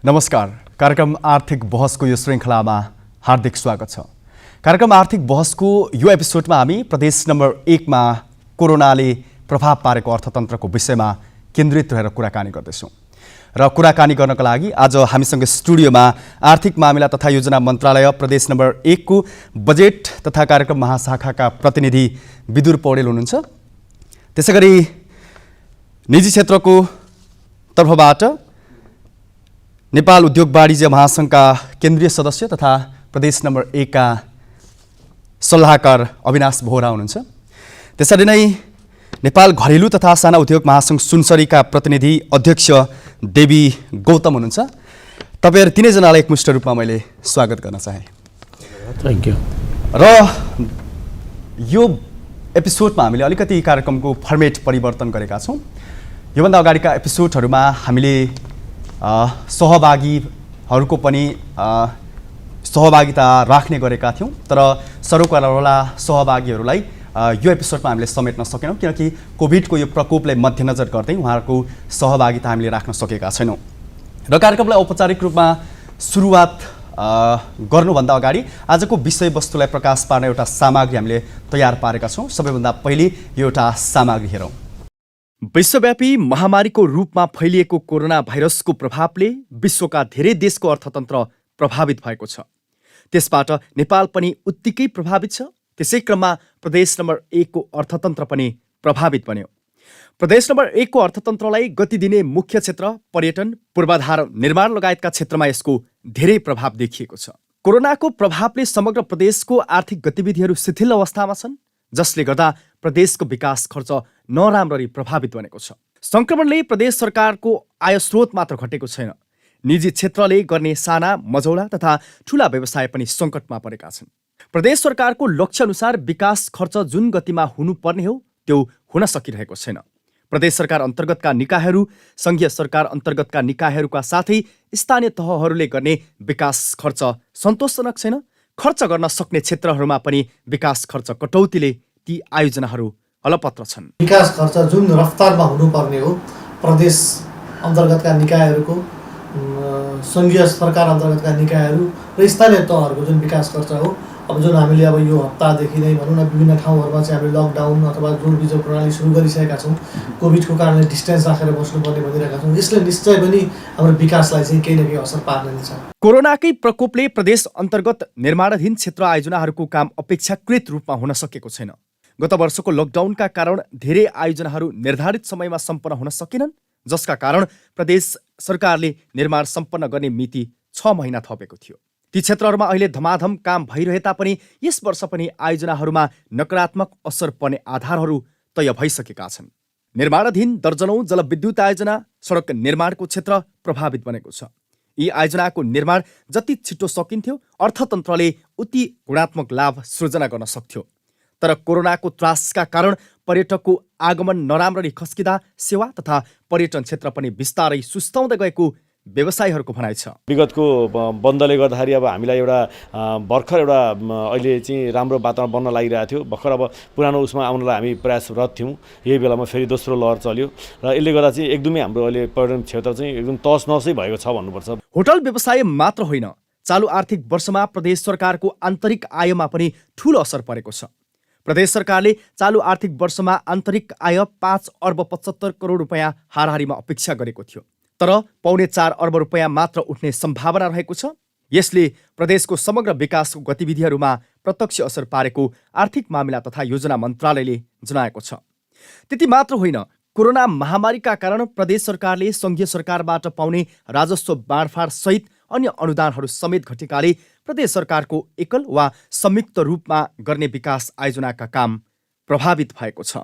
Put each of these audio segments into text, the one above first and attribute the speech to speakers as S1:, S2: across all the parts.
S1: नमस्कार। कार्यक्रम आर्थिक बहसको यो श्रृङ्खलामा हार्दिक स्वागत छ। कार्यक्रम आर्थिक बहसको यो एपिसोडमा हामी प्रदेश नम्बर 1 मा कोरोनाले प्रभाव पारेको अर्थतन्त्रको विषयमा केन्द्रित रहेर कुराकानी गर्दैछौँ। र कुराकानी गर्नका लागि आज हामीसँग स्टुडियोमा आर्थिक मामिला तथा योजना मन्त्रालय प्रदेश नम्बर 1 को बजेट तथा कार्यक्रम महाशाखाका प्रतिनिधि विदुर पौडेल हुनुहुन्छ। त्यसैगरी निजी क्षेत्रको तर्फबाट नेपाल उद्योग वाणिज्य महासङ्घका केन्द्रीय सदस्य तथा प्रदेश नम्बर 1 का सल्लाहकार अविनाश बोहरा हुनुहुन्छ। त्यसरी नै नेपाल घरेलु तथा साना उद्योग महासङ्घ सुनसरीका प्रतिनिधि अध्यक्ष देवी गौतम हुनुहुन्छ। तपाईहरु तीनैजनालाई एकमुष्ट रूपमा मैले स्वागत गर्न चाहे।
S2: Thank you.
S1: र यो एपिसोडमा हामीले अलिकति कार्यक्रमको फर्मेट परिवर्तन गरेका छौँ। योभन्दा अगाडिका एपिसोडहरूमा हामीले सहभागीहरूको पनि सहभागिता राख्ने गरेका थियौँ, तर सरकारवाला सहभागीहरूलाई यो एपिसोडमा हामीले समेट्न सकेनौँ किनकि कोभिडको यो प्रकोपलाई मध्यनजर गर्दै उहाँहरूको सहभागिता हामीले राख्न सकेका छैनौँ। र कार्यक्रमलाई औपचारिक रूपमा सुरुवात गर्नुभन्दा अगाडि आजको विषयवस्तुलाई प्रकाश पार्ने एउटा सामग्री हामीले तयार पारेका छौँ। सबैभन्दा पहिले यो एउटा सामग्री हेरौँ। विश्वव्यापी महामारीको रूपमा फैलिएको कोरोना भाइरसको प्रभावले विश्वका धेरै देशको अर्थतन्त्र प्रभावित भएको छ। त्यसबाट नेपाल पनि उत्तिकै प्रभावित छ। त्यसै क्रममा प्रदेश नम्बर 1 को अर्थतन्त्र पनि प्रभावित बन्यो। प्रदेश नम्बर 1 को अर्थतन्त्रलाई गति दिने मुख्य क्षेत्र पर्यटन, पूर्वाधार निर्माण लगायतका क्षेत्रमा यसको धेरै प्रभाव देखिएको छ। कोरोनाको प्रभावले समग्र प्रदेशको आर्थिक गतिविधिहरू शिथिल अवस्थामा छन्, जसले गर्दा प्रदेशको विकास खर्च नराम्ररी प्रभावित बनेको छ। संक्रमणले प्रदेश सरकारको आय स्रोत मात्र घटेको छैन, निजी क्षेत्रले गर्ने साना मझौला तथा ठूला व्यवसाय पनि सङ्कटमा परेका छन्। प्रदेश सरकारको लक्ष्यअनुसार विकास खर्च जुन गतिमा हुनुपर्ने हो त्यो हुन सकिरहेको छैन। प्रदेश सरकार अन्तर्गतका निकायहरू, सङ्घीय सरकार अन्तर्गतका निकायहरूका साथै स्थानीय तहहरूले गर्ने विकास खर्च सन्तोषजनक छैन। खर्च गर्न सक्ने क्षेत्रहरूमा पनि विकास खर्च कटौतीले ती आयोजनाहरू अलपत्र छन्।
S3: विकास खर्च जुन रफ्तारमा हुनुपर्ने हो प्रदेश अन्तर्गतका निकायहरूको, सङ्घीय सरकार अन्तर्गतका निकायहरू र स्थानीय तहहरूको जुन विकास खर्च हो, अब जुन हामीले अब यो हप्तादेखि नै भनौँ न विभिन्न ठाउँहरूमा चाहिँ हामीले लकडाउन अथवा जोडबिजोड प्रणाली सुरु गरिसकेका छौँ। कोभिडको कारणले डिस्टेन्स राखेर बस्नुपर्ने भनिरहेका छौँ। यसले निश्चय पनि हाम्रो विकासलाई चाहिँ केही न केही असर पार्ने नै छ।
S1: कोरोनाकै प्रकोपले प्रदेश अन्तर्गत निर्माणाधीन क्षेत्र आयोजनाहरूको काम अपेक्षाकृत रूपमा हुन सकेको छैन। गत वर्षको लकडाउनका कारण धेरै आयोजनाहरू निर्धारित समयमा सम्पन्न हुन सकेनन्, जसका कारण प्रदेश सरकारले निर्माण सम्पन्न गर्ने मिति 6 महिना थपेको थियो। ती क्षेत्रहरूमा अहिले धमाधम काम भइरहे तापनि यस वर्ष पनि आयोजनाहरूमा नकारात्मक असर पर्ने आधारहरू तय भइसकेका छन्। निर्माणाधीन दर्जनौं जलविद्युत आयोजना, सडक निर्माणको क्षेत्र प्रभावित बनेको छ। यी आयोजनाको निर्माण जति छिटो सकिन्थ्यो अर्थतन्त्रले उति गुणात्मक लाभ सृजना गर्न सक्थ्यो। तर कोरोनाको त्रासका कारण पर्यटकको आगमन नराम्ररी खस्किँदा सेवा तथा पर्यटन क्षेत्र पनि बिस्तारै सुस्ताउँदै गएको व्यवसायीहरूको भनाइ छ।
S2: विगतको बन्दले गर्दाखेरि अब हामीलाई एउटा भर्खर एउटा अहिले चाहिँ राम्रो वातावरण बन्न लागिरहेको थियो। भर्खर अब पुरानो उसमा आउनलाई हामी प्रयासरत थियौँ। यही बेलामा फेरि दोस्रो लहर चल्यो र यसले गर्दा चाहिँ एकदमै हाम्रो अहिले पर्यटन क्षेत्र चाहिँ एकदम तसनसै भएको छ भन्नुपर्छ।
S1: होटल व्यवसाय मात्र होइन, चालु आर्थिक वर्षमा प्रदेश सरकारको आन्तरिक आयमा पनि ठूलो असर परेको छ। प्रदेश सरकारले चालु आर्थिक वर्षमा आन्तरिक आय 5 अर्ब 75 करोड रुपैयाँ हाराहारीमा अपेक्षा गरेको थियो, तर 4.25 अर्ब रुपैयाँ मात्र उठ्ने सम्भावना रहेको छ। यसले प्रदेशको समग्र विकासको गतिविधिहरूमा प्रत्यक्ष असर पारेको आर्थिक मामिला तथा योजना मन्त्रालयले जनाएको छ। त्यति मात्र होइन, कोरोना महामारीका कारण प्रदेश सरकारले सङ्घीय सरकारबाट पाउने राजस्व बाँडफाँड सहित अन्य अनुदानहरू समेत घटेकाले प्रदेश सरकारको एकल वा संयुक्त रूपमा गर्ने विकास आयोजनाका काम प्रभावित भएको छ।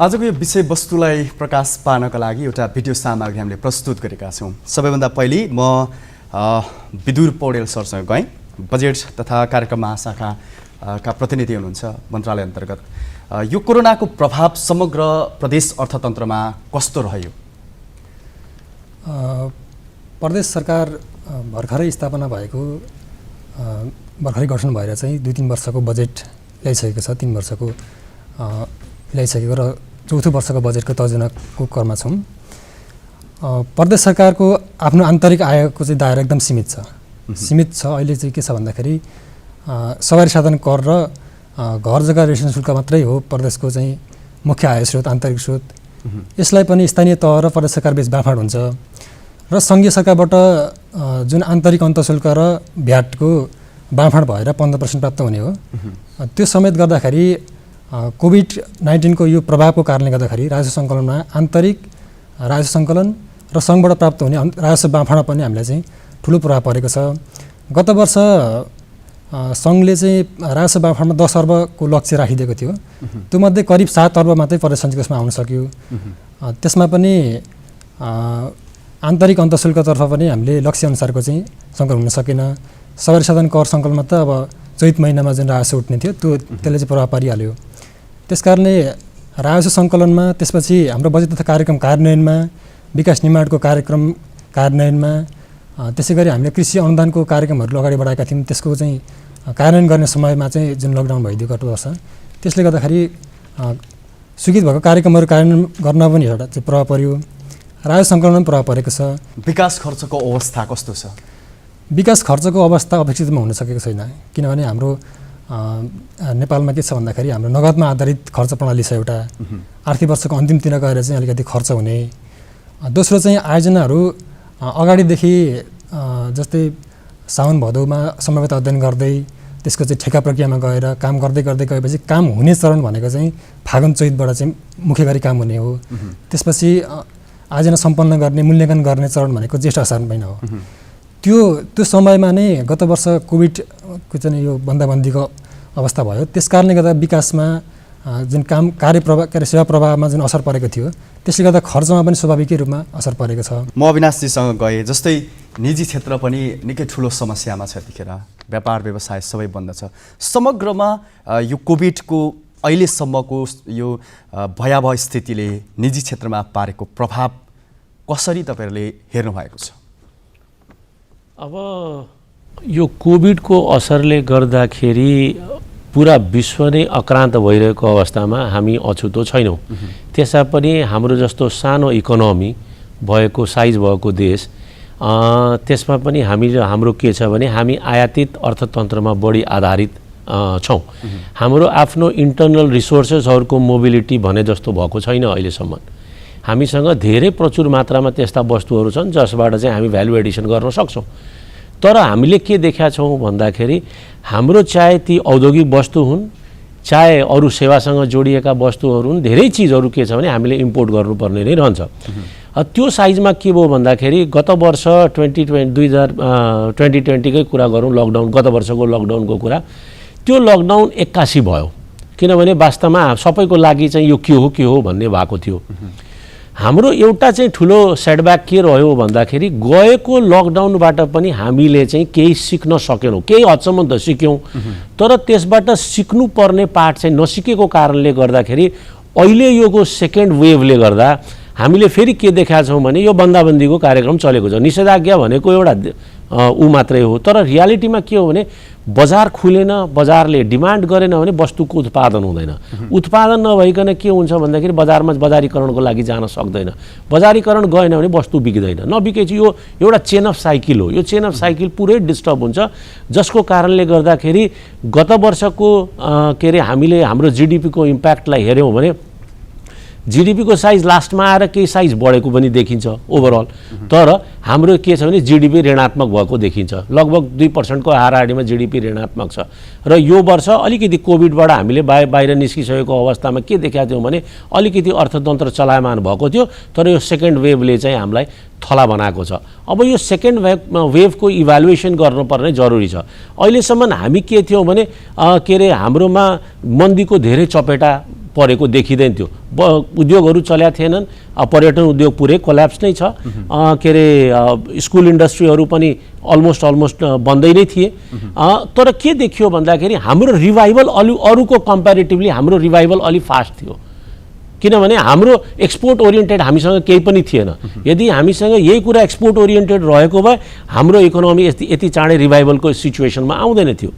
S1: आजको यो विषयवस्तुलाई प्रकाश पार्नका लागि एउटा भिडियो सामग्री हामीले प्रस्तुत गरेका छौँ। सबैभन्दा पहिले म विदुर पौडेल सरसँग गएँ। बजेट तथा कार्यक्रम महाशाखा का प्रतिनिधि हुनुहुन्छ मन्त्रालय अन्तर्गत। यो कोरोनाको प्रभाव समग्र प्रदेश अर्थतन्त्रमा कस्तो रह्यो?
S4: प्रदेश सरकार भर्खरै स्थापना भएको, भर्खरै गठन भएर चाहिँ 2-3 वर्षको बजेट ल्याइसकेको छ। 3 वर्षको ल्याइसकेको र चौथो वर्षको बजेटको तर्जुमाको क्रममा छौँ। प्रदेश सरकारको आफ्नो आन्तरिक आयको चाहिँ दायरा एकदम सीमित छ। अहिले चाहिँ के छ भन्दाखेरि सवारी साधन कर र घर जग्गा रेजिस्ट्रेसन शुल्क मात्रै हो प्रदेशको चाहिँ मुख्य आय स्रोत, आन्तरिक स्रोत। यसलाई पनि स्थानीय तह र प्रदेश सरकार बीच बाँडफाँड हुन्छ र सङ्घीय सरकारबाट जुन आन्तरिक अन्तःशुल्क र भ्याटको बाँडफाँड भएर 15% प्राप्त हुने हो। त्यो समेत गर्दाखेरि कोभिड-19 को यो प्रभावको कारणले गर्दाखेरि राजस्व सङ्कलनमा आन्तरिक राजस्व सङ्कलन र सङ्घबाट प्राप्त हुने राजस्व बाँडफाँडमा पनि हामीलाई चाहिँ ठुलो प्रभाव परेको छ। गत वर्ष सङ्घले चाहिँ राजस्व बाँडफाँडमा 10 अर्बको लक्ष्य राखिदिएको थियो। त्योमध्ये करिब 7 अर्ब मात्रै प्रदेश सञ्चिकोषमा आउन सक्यो। त्यसमा पनि आन्तरिक अन्तःशुल्कतर्फ पनि हामीले लक्ष्य अनुसारको चाहिँ सङ्कलन हुन सकेन। सवारी साधन कर सङ्कलनमा त अब चैत महिनामा जुन राजस्व उठ्ने थियो त्यसले चाहिँ प्रभाव पारिहाल्यो। त्यसकारणले राजस्व सङ्कलनमा, त्यसपछि हाम्रो बजेट तथा कार्यक्रम कार्यान्वयनमा, विकास निर्माणको कार्यक्रम कार्यान्वयनमा, त्यसै गरी हामीले कृषि अनुदानको कार्यक्रमहरू अगाडि बढाएका थियौँ। त्यसको चाहिँ कार्यान्वयन गर्ने समयमा चाहिँ जुन लकडाउन भइदियो गत वर्ष, त्यसले गर्दाखेरि स्वीकृत भएको कार्यक्रमहरू कार्यान्वयन गर्न पनि एउटा चाहिँ प्रभाव पर्यो। राजस्व सङ्कलनमा प्रभाव परेको छ।
S1: विकास खर्चको अवस्था कस्तो छ?
S4: विकास खर्चको अवस्था अपेक्षितमा हुन सकेको छैन, किनभने हाम्रो नेपालमा के छ भन्दाखेरि हाम्रो नगदमा आधारित खर्च प्रणाली छ एउटा। आर्थिक वर्षको अन्तिमतिर गएर चाहिँ अलिकति खर्च हुने। दोस्रो चाहिँ आयोजनाहरू अगाडिदेखि जस्तै साउन भदौमा समयगत अध्ययन गर्दै त्यसको चाहिँ ठेका प्रक्रियामा गएर काम गर्दै गर्दै गएपछि काम हुने चरण भनेको चाहिँ फागुन चैतबाट चाहिँ मुख्य गरी काम हुने हो। त्यसपछि आयोजना सम्पन्न गर्ने, मूल्याङ्कन गर्ने चरण भनेको जेष्ठ असार महिना हो। त्यो समयमा नै गत वर्ष कोभिडको चाहिँ यो बन्दाबन्दीको अवस्था भयो। त्यसकारणले गर्दा विकासमा जुन कार्य प्रवाह सेवा प्रवाहमा जुन असर परेको थियो, त्यसले गर्दा खर्चमा पनि स्वाभाविकै रूपमा असर परेको छ।
S1: म अविनाशजीसँग गएँ, जस्तै निजी क्षेत्र पनि निकै ठुलो समस्यामा छ यतिखेर, व्यापार व्यवसाय सबै बन्द छ। समग्रमा यो कोभिडको अहिलेसम्मको यो भयावह स्थितिले निजी क्षेत्रमा पारेको प्रभाव कसरी तपाईँहरूले हेर्नु भएको छ?
S5: अब यो कोभिडको असरले गर्दाखेरि पुरा विश्व नै आक्रान्त भइरहेको अवस्थामा हामी अछुतो छैनौँ। त्यसै पनि हाम्रो जस्तो सानो इकोनोमी भएको, साइज भएको देश, त्यसमा पनि हाम्रो के छ भने हामी आयातित अर्थतन्त्रमा बढी आधारित छौँ। हाम्रो आफ्नो इन्टरनल रिसोर्सेसहरूको मोबिलिटी भने जस्तो भएको छैन अहिलेसम्म। हामीसँग धेरै प्रचुर मात्रामा त्यस्ता वस्तुहरू छन् जसबाट चाहिँ हामी भ्यालु एडिसन गर्न सक्छौँ। तर हामीले के देखेका छौँ भन्दाखेरि हाम्रो चाहे ती औद्योगिक वस्तु हुन्, चाहे अरू सेवासँग जोडिएका वस्तुहरू हुन्, धेरै चिजहरू के छ भने हामीले इम्पोर्ट गर्नुपर्ने नै रहन्छ। त्यो साइजमा के भयो भन्दाखेरि गत वर्ष 2020कै कुरा गरौँ, लकडाउन, गत वर्षको लकडाउनको कुरा, त्यो लकडाउन 81 भयो। किनभने वास्तवमा सबैको लागि चाहिँ यो के हो भन्ने भएको थियो। हाम्रो एउटा चाहिँ ठुलो सेटब्याक के रह्यो भन्दाखेरि गएको लकडाउनबाट पनि हामीले चाहिँ केही सिक्न सकेनौँ। केही हदसम्म त सिक्यौँ, तर त्यसबाट सिक्नुपर्ने पाठ चाहिँ नसिकेको कारणले गर्दाखेरि अहिले योको सेकेन्ड वेभले गर्दा हामीले फेरि के देखाएको छौँ भने यो बन्दाबन्दीको कार्यक्रम चलेको छ। निषेधाज्ञा भनेको एउटा मात्रै हो, तर रियालिटीमा के हो भने बजार खुलेन, बजारले डिमान्ड गरेन भने वस्तुको उत्पादन हुँदैन। उत्पादन नभइकन के हुन्छ भन्दाखेरि बजारमा बजारीकरणको लागि जान सक्दैन। बजारीकरण गएन भने वस्तु बिक्दैन। नबिकेपछि यो एउटा चेन अफ साइकल हो। यो चेन अफ साइकल पुरै डिस्टर्ब हुन्छ, जसको कारणले गर्दाखेरि गत वर्षको हामीले हाम्रो जिडिपीको इम्प्याक्टलाई हेऱ्यौँ भने जिडिपीको साइज लास्टमा आएर केही साइज बढेको पनि देखिन्छ ओभरअल। तर हाम्रो के छ भने जिडिपी ऋणात्मक भएको देखिन्छ। लगभग 2% हाराहारीमा जिडिपी ऋणात्मक छ। र यो वर्ष अलिकति कोभिडबाट हामीले बाहिर निस्किसकेको अवस्थामा के देखाएको थियौँ भने अलिकति अर्थतन्त्र चलायमान भएको थियो, तर यो सेकेन्ड वेभले चाहिँ हामीलाई थला बनाएको छ। अब यो सेकेन्ड वेभको इभ्यालुएसन गर्नुपर्ने जरुरी छ। अहिलेसम्म हामी के थियौँ भने हाम्रोमा मन्दीको धेरै चपेटा परेको देखिँदैन थियो। उद्योगहरू चलेका थिएनन्, पर्यटन उद्योग पुरै कोल्याप्स नै छ। स्कुल इन्डस्ट्रीहरू पनि अलमोस्ट बन्दै नै थिए। तर के देखियो भन्दाखेरि हाम्रो रिभाइभल अरूको कम्पेरिटिभली हाम्रो रिभाइभल अलि फास्ट थियो, किनभने हाम्रो एक्सपोर्ट ओरिएन्टेड हामीसँग केही पनि थिएन। यदि हामीसँग यही कुरा एक्सपोर्ट ओरिएन्टेड रहेको भए हाम्रो इकोनोमी यति चाँडै रिभाइभलको सिचुएसनमा आउँदैन थियो।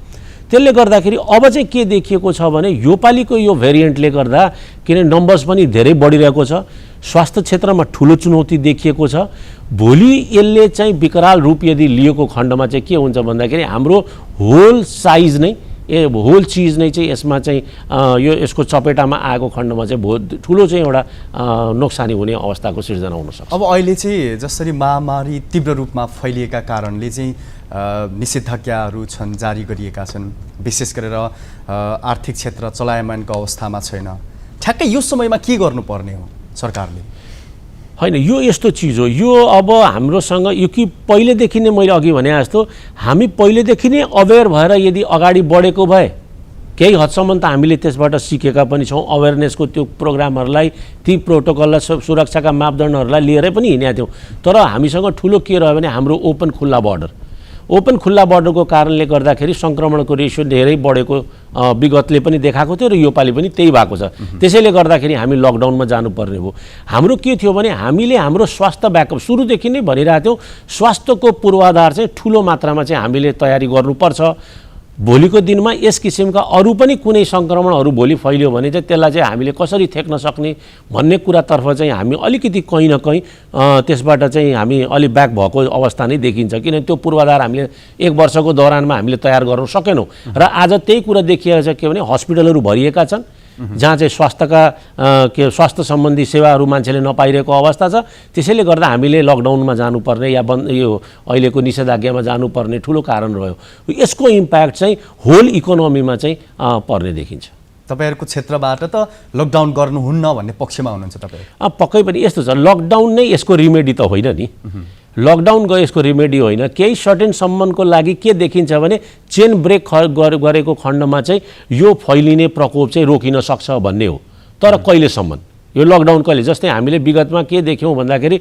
S5: त्यसले गर्दाखेरि अब चाहिँ के देखिएको छ भने योपालिको यो भेरिएन्टले गर्दा किन नम्बर्स पनि धेरै बढिरहेको छ। स्वास्थ्य क्षेत्रमा ठुलो चुनौती देखिएको छ। भोलि यसले चाहिँ विकराल रूप यदि लिएको खण्डमा चाहिँ के हुन्छ भन्दाखेरि हाम्रो होल साइज नै होल चिज नै चाहिँ यसमा चाहिँ यो यसको चपेटामा आएको खण्डमा चाहिँ बहुत ठुलो चाहिँ एउटा नोक्सानी हुने अवस्थाको सिर्जना हुनसक्छ।
S1: अब अहिले चाहिँ जसरी महामारी तीव्र रूपमा फैलिएका कारणले चाहिँ निषेधाज्ञाहरू छन्, जारी गरिएका छन्, विशेष गरेर आर्थिक क्षेत्र चलायमानको अवस्थामा छैन। ठ्याक्कै यो समयमा के गर्नुपर्ने हो सरकारले?
S5: होइन, यो यस्तो चिज हो, यो अब हाम्रोसँग यो कि पहिलेदेखि नै मैले अघि भने जस्तो हामी पहिलेदेखि नै अवेर भएर यदि अगाडि बढेको भए केही हदसम्म त हामीले त्यसबाट सिकेका पनि छौँ। अवेरनेसको त्यो प्रोग्रामहरूलाई, ती प्रोटोकललाई, सुरक्षाका मापदण्डहरूलाई लिएरै पनि हिँडेका थियौँ। तर हामीसँग ठुलो के रह्यो भने हाम्रो ओपन खुल्ला खुल्ला बोर्डरको कारणले गर्दाखेरि सङ्क्रमणको रेसियो धेरै बढेको विगतले पनि देखाएको थियो र योपालि पनि त्यही भएको छ। त्यसैले गर्दाखेरि हामी लकडाउनमा जानुपर्ने भयो। हाम्रो के थियो भने हामीले हाम्रो स्वास्थ्य ब्याकअप सुरुदेखि नै भनिरहेको थियौँ, स्वास्थ्यको पूर्वाधार चाहिँ ठुलो मात्रामा चाहिँ हामीले तयारी गर्नुपर्छ। भोलिको दिनमा यस किसिमका अरू पनि कुनै सङ्क्रमणहरू भोलि फैल्यो भने चाहिँ त्यसलाई चाहिँ हामीले कसरी थेक्न सक्ने भन्ने कुरातर्फ चाहिँ हामी अलिकति कहीँ न कहीँ त्यसबाट चाहिँ हामी अलि ब्याक भएको अवस्था नै देखिन्छ। किनभने त्यो पूर्वाधार हामीले 1 वर्षको दौरानमा हामीले तयार गर्न सकेनौँ र आज त्यही कुरा देखिएको छ के भने हस्पिटलहरू भरिएका छन्, जहाँ चाहिँ स्वास्थ्य सम्बन्धी सेवाहरू मान्छेले नपाइरहेको अवस्था छ। त्यसैले गर्दा हामीले लकडाउनमा जानुपर्ने या यो अहिलेको निषेधाज्ञामा जानुपर्ने ठुलो कारण रह्यो। यसको इम्प्याक्ट चाहिँ होल इकोनोमीमा चाहिँ पर्ने देखिन्छ।
S1: तपाईँहरूको क्षेत्रबाट त लकडाउन गर्नुहुन्न भन्ने पक्षमा हुनुहुन्छ तपाईँ?
S5: पक्कै पनि यस्तो छ, लकडाउन नै यसको रिमेडी त होइन नि। लकडाउन यसको रिमेडी होइन। केही सर्टेन सम्मको लागि के देखिन्छ भने चेन ब्रेक गरेको खण्डमा चाहिँ यो फैलिने प्रकोप चाहिँ रोकिन सक्छ भन्ने हो। तर कहिलेसम्म यो लकडाउन कहिले, जस्तै हामीले विगतमा के देख्यौँ भन्दाखेरि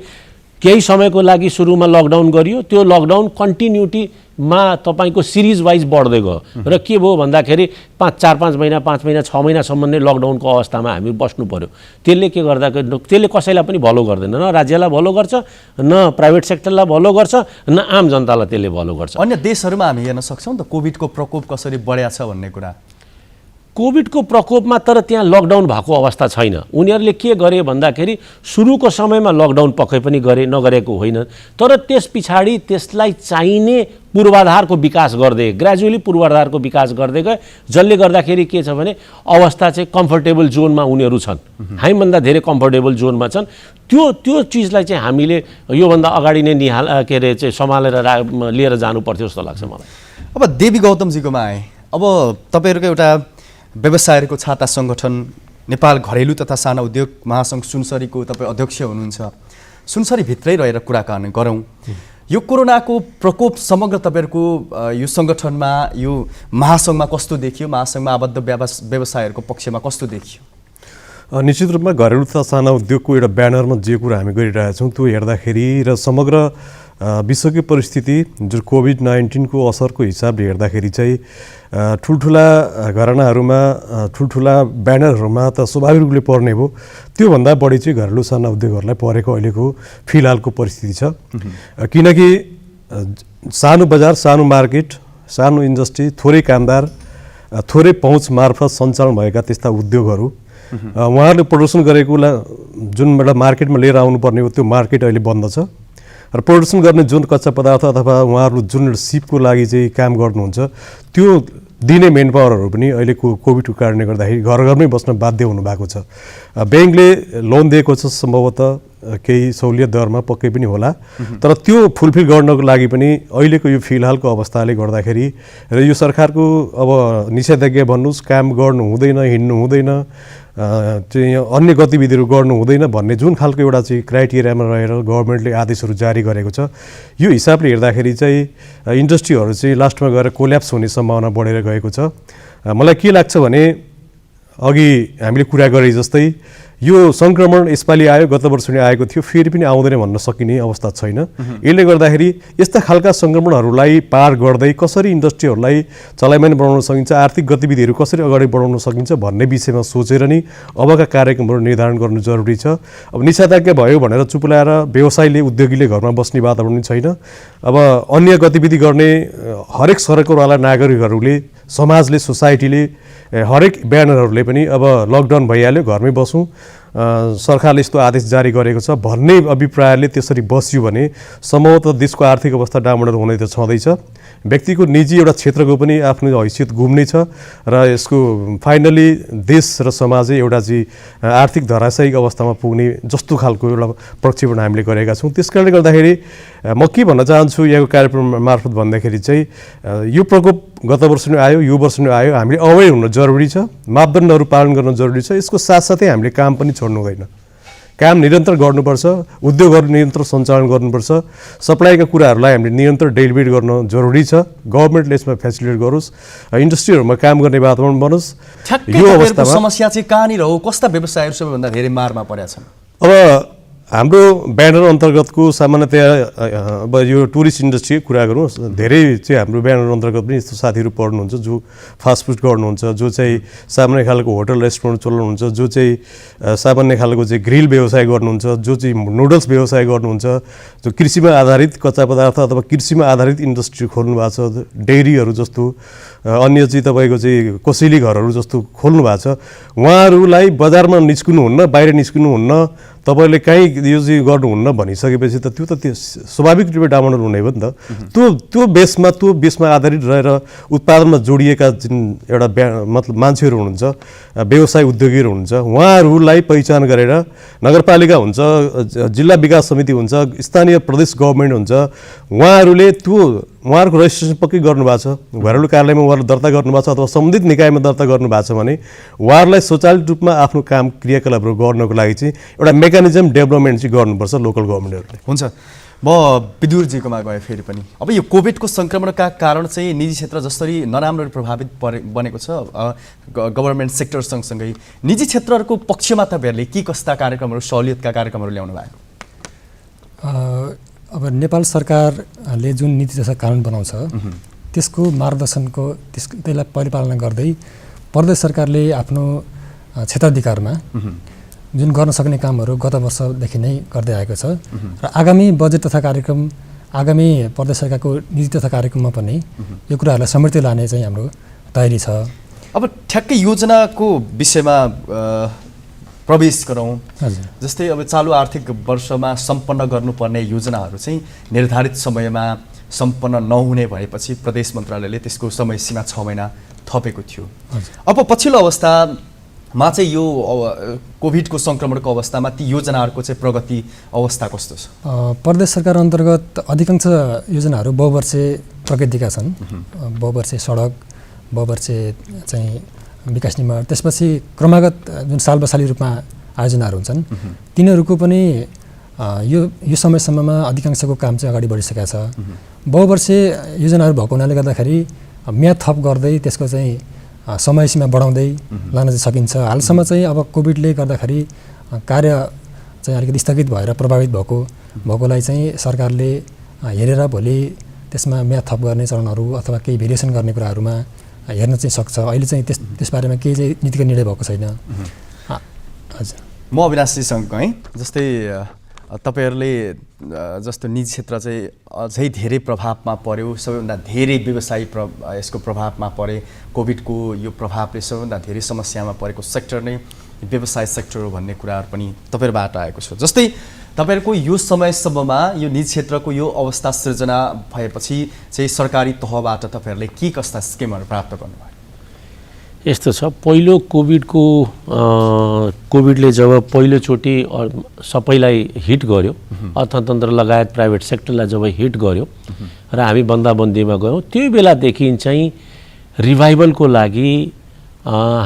S5: केही समयको लागि सुरुमा लकडाउन गरियो, त्यो लकडाउन कन्टिन्युटीमा तपाईँको सिरिज वाइज बढ्दै गयो र के भयो भन्दाखेरि 4-5 महिना 5 महिना 6 महिनासम्म नै लकडाउनको अवस्थामा हामी बस्नु पर्यो। त्यसले के गर्दाखेरि त्यसले कसैलाई पनि भलो गर्दैन, न राज्यलाई भलो गर्छ, न प्राइभेट सेक्टरलाई भलो गर्छ, न आम जनतालाई त्यसले भलो गर्छ।
S1: अन्य देशहरूमा हामी हेर्न सक्छौँ त कोभिडको प्रकोप कसरी बढ्या छ भन्ने कुरा।
S5: कोभिडको प्रकोपमा तर त्यहाँ लकडाउन भएको अवस्था छैन। उनीहरूले के गरे भन्दाखेरि सुरुको समयमा लकडाउन पक्कै पनि नगरेको होइन, तर त्यस पछाडि त्यसलाई चाहिने पूर्वाधारको विकास गर्दै ग्रेजुअली पूर्वाधारको विकास गर्दै गए, जसले गर्दाखेरि के छ भने अवस्था चाहिँ कम्फर्टेबल जोनमा उनीहरू छन्, हामीभन्दा धेरै कम्फर्टेबल जोनमा छन्। त्यो चिजलाई चाहिँ हामीले योभन्दा अगाडि नै चाहिँ सम्हालेर लिएर जानुपर्थ्यो जस्तो लाग्छ मलाई।
S1: अब देवी गौतमजीकोमा आए, अब तपाईँहरूको एउटा व्यवसायहरूको छाता सङ्गठन नेपाल घरेलु तथा साना उद्योग महासङ्घ सुनसरीको तपाईँ अध्यक्ष हुनुहुन्छ। सुनसरीभित्रै रहेर कुराकानी गरौँ, यो कोरोनाको प्रकोप समग्र तपाईँहरूको यो सङ्गठनमा, यो महासङ्घमा कस्तो देखियो? महासङ्घमा आबद्ध व्यवसायहरूको पक्षमा कस्तो देखियो?
S6: निश्चित रूपमा घरेलु तथा साना उद्योगको एउटा ब्यानरमा जे कुरा हामी गरिरहेछौँ त्यो हेर्दाखेरि र समग्र विश्वकै परिस्थिति जुन कोभिड-19 को असरको हिसाबले हेर्दाखेरि चाहिँ ठुल्ठुला घरानाहरूमा ठुल्ठुला ब्यानरहरूमा त स्वाभाविक रूपले पर्ने भयो, त्योभन्दा बढी चाहिँ घरेलु साना उद्योगहरूलाई परेको अहिलेको फिलहालको परिस्थिति छ। किनकि सानो बजार, सानो मार्केट, सानो इन्डस्ट्री, थोरै कामदार, थोरै पहुँच मार्फत सञ्चालन भएका त्यस्ता उद्योगहरू उहाँहरूले प्रदर्शन गरेको जुन एउटा मार्केटमा लिएर आउनुपर्ने हो त्यो मार्केट अहिले बन्द छ र प्रदर्शन गर्ने जुन कच्चा पदार्थ अथवा उहाँहरू जुन सिपको लागि चाहिँ काम गर्नुहुन्छ त्यो दिने मेन पावरहरू पनि अहिलेको कोभिडको कारणले गर्दाखेरि घर घरमै बस्न बाध्य हुनुभएको छ। ब्याङ्कले लोन दिएको छ, सम्भवतः केही सहुलियत दरमा पक्कै पनि होला, तर त्यो फुलफिल गर्नको लागि पनि अहिलेको यो फिलहालको अवस्थाले गर्दाखेरि र यो सरकारको अब निषेधाज्ञा भन्नुहोस्, काम गर्नु हुँदैन, हिँड्नु हुँदैन, चाहिँ अन्य गतिविधिहरू गर्नु हुँदैन भन्ने जुन खालको एउटा चाहिँ क्राइटेरियामा रहेर गभर्मेन्टले आदेशहरू जारी गरेको छ, यो हिसाबले हेर्दाखेरि चाहिँ इन्डस्ट्रीहरू चाहिँ लास्टमा गएर कोल्याप्स हुने सम्भावना बढेर गएको छ। मलाई के लाग्छ भने अघि हामीले कुरा गरे जस्तै यो सङ्क्रमण यसपालि आयो, गत वर्ष पनि आएको थियो, फेरि पनि आउँदैन भन्न सकिने अवस्था छैन। यसले गर्दाखेरि यस्ता खालका सङ्क्रमणहरूलाई पार गर्दै कसरी इन्डस्ट्रीहरूलाई चलायमान बनाउन सकिन्छ, आर्थिक गतिविधिहरू कसरी अगाडि बढाउन सकिन्छ भन्ने विषयमा सोचेर नै अबका कार्यक्रमहरू निर्धारण गर्नु जरुरी छ। अब निषेधाज्ञा भयो भनेर चुप लाएर व्यवसायले, उद्योगीले घरमा बस्ने वातावरण छैन। अब अन्य गतिविधि गर्ने हरेक सरकारवाला नागरिकहरूले समाजले सोसाइटीले हरेक ब्यानरहरूले पनि अब लकडाउन भइहाल्यो घरमै बसौँ सरकारले यस्तो आदेश जारी गरेको छ भन्ने अभिप्रायले त्यसरी बस्यो भने सम्भवतः देशको आर्थिक अवस्था डामाडोल हुने त छँदैछ व्यक्तिको निजी एउटा क्षेत्रको पनि आफ्नो हैसियत घुम्ने छ र यसको फाइनली देश र समाजै एउटा चाहिँ आर्थिक धराशायी अवस्थामा पुग्ने जस्तो खालको एउटा प्रक्षेपण हामीले गरेका छौँ। त्यस कारणले गर्दाखेरि म के भन्न चाहन्छु यहाँको कार्यक्रम मार्फत भन्दाखेरि चाहिँ यो प्रकोप गत वर्ष नै आयो यो वर्ष नै आयो हामीले अवेर हुन जरुरी छ मापदण्डहरू पालन गर्न जरुरी छ। यसको साथसाथै हामीले काम पनि छोड्नु हुँदैन काम निरन्तर गर्नुपर्छ उद्योगहरू निरन्तर सञ्चालन गर्नुपर्छ सप्लाईका कुराहरूलाई हामीले निरन्तर डेलिभर गर्न जरुरी छ गभर्मेन्टले यसमा फेसिलिटेट गरोस् इन्डस्ट्रीहरूमा काम गर्ने वातावरण बनोस्।
S1: यो अवस्थामा समस्या चाहिँ कहाँनिर हो कस्ता व्यवसायहरू सबैभन्दा धेरै मारमा परेका छन्?
S6: अब हाम्रो ब्यानर अन्तर्गतको सामान्यतया अब यो टुरिस्ट इन्डस्ट्रीको कुरा गरौँ धेरै चाहिँ हाम्रो ब्यानर अन्तर्गत पनि यस्तो साथीहरू पढ्नुहुन्छ जो फास्ट फुड गर्नुहुन्छ जो चाहिँ सामान्य खालको होटल रेस्टुरेन्ट चलाउनुहुन्छ जो चाहिँ सामान्य खालको चाहिँ ग्रिल व्यवसाय गर्नुहुन्छ जो चाहिँ नुडल्स व्यवसाय गर्नुहुन्छ जो कृषिमा आधारित कच्चा पदार्थ अथवा कृषिमा आधारित इन्डस्ट्री खोल्नु भएको छ डेयरीहरू जस्तो अन्य चाहिँ तपाईँको चाहिँ कोसेली घरहरू जस्तो खोल्नु भएको छ उहाँहरूलाई बजारमा निस्किनुहुन्न बाहिर निस्किनुहुन्न तपाईँले कहीँ यो चाहिँ गर्नुहुन्न भनिसकेपछि त त्यो स्वाभाविक रूपले डामाडोल हुने हो नि त। त्यो बेसमा आधारित रहेर उत्पादनमा जोडिएका जुन एउटा मतलब मान्छेहरू हुनुहुन्छ व्यवसाय उद्योगीहरू हुनुहुन्छ उहाँहरूलाई पहिचान गरेर नगरपालिका हुन्छ जिल्ला विकास समिति हुन्छ स्थानीय प्रदेश गभर्मेन्ट हुन्छ उहाँहरूले उहाँहरूको रेजिस्ट्रेसन पक्कै गर्नुभएको छ घरेलु कार्यालयमा उहाँहरूले दर्ता गर्नुभएको छ अथवा सम्बन्धित निकायमा दर्ता गर्नुभएको छ भने उहाँहरूलाई स्वचालित रूपमा आफ्नो काम क्रियाकलापहरू गर्नको लागि चाहिँ एउटा मेकानिजम डेभलपमेन्ट चाहिँ गर्नुपर्छ लोकल गभर्मेन्टहरूले।
S1: हुन्छ म विदुरजीकोमा गएँ फेरि पनि अब यो कोभिडको सङ्क्रमणका कारण चाहिँ निजी क्षेत्र जसरी नराम्रो प्रभावित बनेको छ गभर्मेन्ट सेक्टर सँगसँगै निजी क्षेत्रहरूको पक्षमा तपाईँहरूले के कस्ता कार्यक्रमहरू सहुलियतका कार्यक्रमहरू ल्याउनु भएको?
S4: अब नेपाल सरकारले जुन नीति तथा कानुन बनाउँछ त्यसको मार्गदर्शनको त्यसलाई परिपालना गर्दै प्रदेश सरकारले आफ्नो क्षेत्राधिकारमा जुन गर्न सक्ने कामहरू गत वर्षदेखि नै गर्दै आएको छ र आगामी बजेट तथा कार्यक्रम आगामी प्रदेश सरकारको नीति तथा कार्यक्रममा पनि यो कुराहरूलाई समृद्धि लाने चाहिँ हाम्रो तयारी छ।
S1: अब ठ्याक्कै योजनाको विषयमा प्रवेश गरौँ। जस्तै अब चालु आर्थिक वर्षमा सम्पन्न गर्नुपर्ने योजनाहरू चाहिँ निर्धारित समयमा सम्पन्न नहुने भएपछि प्रदेश मन्त्रालयले त्यसको समय सीमा 6 महिना थपेको थियो। अब पछिल्लो अवस्थामा चाहिँ यो कोभिडको सङ्क्रमणको अवस्थामा ती योजनाहरूको चाहिँ प्रगति अवस्था कस्तो छ?
S4: प्रदेश सरकार अन्तर्गत अधिकांश योजनाहरू बहुवर्षे प्रगतिका छन्। बहुवर्षे सडक बहुवर्षे चाहिँ विकास निर्माण त्यसपछि क्रमागत जुन सालबसाली रूपमा आयोजनाहरू हुन्छन् तिनीहरूको पनि यो समयसम्ममा अधिकांशको काम चाहिँ अगाडि बढिसकेको छ। बहुवर्षे योजनाहरू भएको हुनाले गर्दाखेरि म्याद थप गर्दै त्यसको चाहिँ समय सीमा बढाउँदै लान चाहिँ सकिन्छ। हालसम्म चाहिँ अब कोभिडले गर्दाखेरि कार्य चाहिँ अलिकति स्थगित भएर प्रभावित भएकोलाई चाहिँ सरकारले हेरेर भोलि त्यसमा म्याद थप गर्ने चरणहरू अथवा केही भेरिएसन गर्ने कुराहरूमा हेर्न चाहिँ सक्छ। अहिले चाहिँ त्यसबारेमा केही चाहिँ नीतिगत निर्णय भएको छैन। हजुर
S1: म अविनाशजीसँग गएँ। जस्तै तपाईँहरूले जस्तो निजी क्षेत्र चाहिँ अझै धेरै प्रभावमा पर्यो सबैभन्दा धेरै व्यवसायी यसको प्रभावमा परे कोभिडको यो प्रभावले सबैभन्दा धेरै समस्यामा परेको सेक्टर नै व्यवसाय सेक्टर हो भन्ने कुराहरू पनि तपाईँहरूबाट आएको छ। जस्तै तपाईँहरूको यो समयसम्ममा यो निजी क्षेत्रको यो अवस्था सृजना भएपछि चाहिँ सरकारी तहबाट तपाईँहरूले के कस्ता स्किमहरू प्राप्त गर्नुभयो?
S5: यस्तो छ पहिलो कोभिडले जब पहिलोचोटि सबैलाई हिट गर्यो अर्थतन्त्र लगायत प्राइभेट सेक्टरलाई जब हिट गर्यो र हामी बन्दाबन्दीमा गयौँ त्यो बेलादेखि चाहिँ रिभाइभलको लागि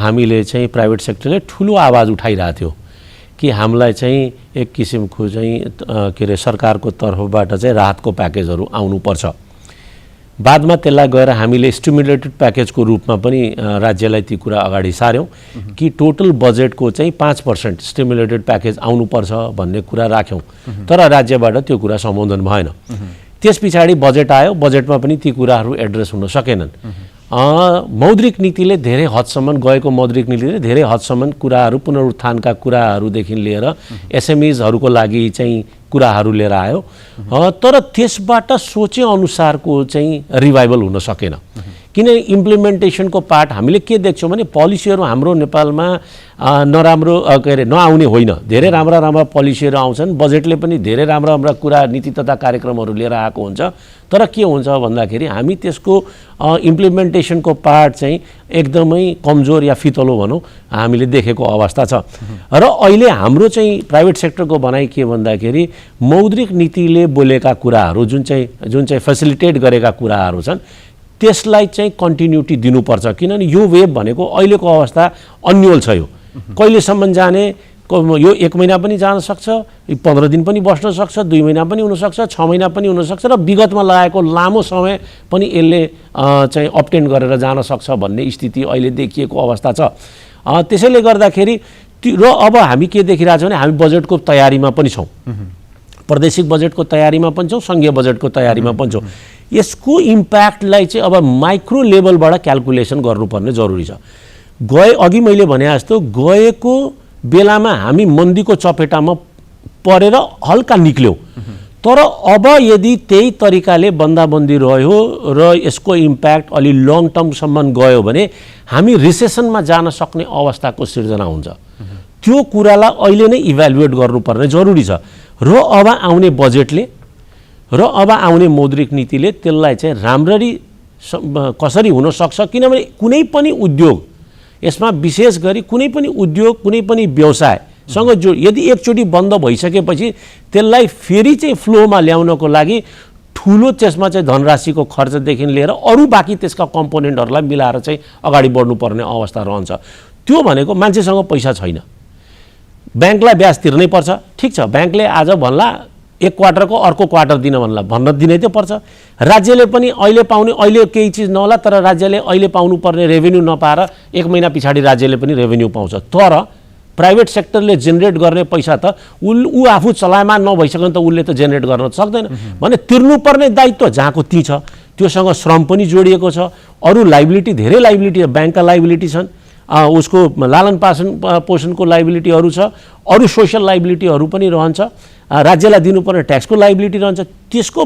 S5: हामीले चाहिँ प्राइभेट सेक्टरले ठुलो आवाज उठाइरहेको थियो कि हामीलाई चाहिँ एक किसिमको चाहिँ के अरे सरकारको तर्फबाट चाहिँ राहतको प्याकेजहरू आउनुपर्छ। बादमा त्यसलाई गएर हामीले स्टिमुलेटेड प्याकेजको रूपमा पनि राज्यलाई ती कुरा अगाडि सार्यौँ कि टोटल बजेटको चाहिँ 5% स्टिमुलेटेड प्याकेज आउनुपर्छ भन्ने कुरा राख्यौँ तर राज्यबाट त्यो कुरा सम्बोधन भएन। त्यस पछाडि बजेट आयो बजेटमा पनि ती कुराहरू एड्रेस हुन सकेनन्। मौद्रिक नीतिले धेरै हदसम्म गएको मौद्रिक नीतिले धेरै हदसम्म कुराहरू पुनरुत्थानका कुराहरूदेखि लिएर एसएमइजहरूको लागि चाहिँ कुराहरू लिएर आयो तर त्यसबाट सोचे अनुसारको चाहिँ रिभाइभल हुन सकेन किन इम्प्लिमेन्टेसनको पार्ट हामीले के देख्छौँ भने पोलिसीहरू हाम्रो नेपालमा नराम्रो के अरे नआउने होइन, धेरै राम्रा राम्रा पोलिसीहरू आउँछन्, बजेटले पनि धेरै राम्रा राम्रा कुरा नीति तथा कार्यक्रमहरू लिएर आएको हुन्छ। तर के हुन्छ भन्दाखेरि हामी त्यसको इम्प्लिमेन्टेसनको पार्ट चाहिँ एकदमै कमजोर या फितलो भनौँ हामीले देखेको अवस्था छ। र अहिले हाम्रो चाहिँ प्राइभेट सेक्टरको भनाइ के भन्दाखेरि मौद्रिक नीतिले बोलेका कुराहरू जुन चाहिँ फेसिलिटेट गरेका कुराहरू छन् त्यसलाई चाहिँ कन्टिन्युटी दिनुपर्छ, किनभने यो वेभ भनेको अहिलेको अवस्था अन्यल छ। यो कहिलेसम्म जाने, यो 1 महिना पनि जान सक्छ, 15 दिन पनि बस्न सक्छ, 2 महिना पनि हुनसक्छ, 6 महिना पनि हुनसक्छ र विगतमा लगाएको लामो समय पनि यसले चाहिँ अप्टेन गरेर जान सक्छ भन्ने स्थिति अहिले देखिएको अवस्था छ। त्यसैले गर्दाखेरि र अब हामी के देखिरहेछौँ भने हामी बजेटको तयारीमा पनि छौँ, प्रादेशिक बजेटको तयारीमा पनि छौँ, सङ्घीय बजेटको तयारीमा पनि छौँ। यसको इम्प्याक्टलाई चाहिँ अब माइक्रो लेभलबाट क्याल्कुलेसन गर्नुपर्ने जरुरी छ। अघि मैले भने जस्तो गएको बेलामा हामी मन्दीको चपेटामा परेर हल्का निक्ल्यौँ, तर अब यदि त्यही तरिकाले बन्दाबन्दी रह्यो र यसको इम्प्याक्ट अलि लङ टर्मसम्म गयो भने हामी रिसेसनमा जान सक्ने अवस्थाको सिर्जना हुन्छ। त्यो कुरालाई अहिले नै इभ्यालुएट गर्नुपर्ने जरुरी छ र अब आउने बजेटले र अब आउने मौद्रिक नीतिले त्यसलाई चाहिँ राम्ररी कसरी हुन सक्छ, किनभने कुनै पनि उद्योग यसमा विशेष गरी कुनै पनि उद्योग कुनै पनि व्यवसायसँग यदि एकचोटि बन्द भइसकेपछि त्यसलाई फेरि चाहिँ फ्लोमा ल्याउनको लागि ठुलो त्यसमा चाहिँ धनराशिको खर्चदेखि लिएर अरू बाँकी त्यसका कम्पोनेन्टहरूलाई मिलाएर चाहिँ अगाडि बढ्नुपर्ने अवस्था रहन्छ। त्यो भनेको मान्छेसँग पैसा छैन, ब्याङ्कलाई ब्याज तिर्नै पर्छ, ठिक छ, ब्याङ्कले आज भन्ला 1 क्वार्टरको अर्को क्वार्टर दिन भन्न दिनै त पर्छ। राज्यले पनि अहिले पाउने, अहिले केही चिज नहोला तर राज्यले अहिले पाउनुपर्ने रेभेन्यू नपाएर 1 महिना पछाडि राज्यले पनि रेभेन्यू पाउँछ। तर प्राइभेट सेक्टरले जेनेरेट गर्ने पैसा त ऊ आफू चलायमान नभइसक्यो त उसले त जेनेरेट गर्न सक्दैन भने तिर्नुपर्ने दायित्व जहाँको त्यही छ। त्योसँग श्रम पनि जोडिएको छ, अरू लाइबिलिटी, धेरै लाइबिलिटी, ब्याङ्कका लाइबिलिटी छन्, उसको लालन पोषणको लाइबिलिटीहरू छ, अरू सोसियल लाइबिलिटीहरू पनि रहन्छ, राज्यलाई दिनुपर्ने ट्याक्सको लाइबिलिटी रहन्छ। त्यसको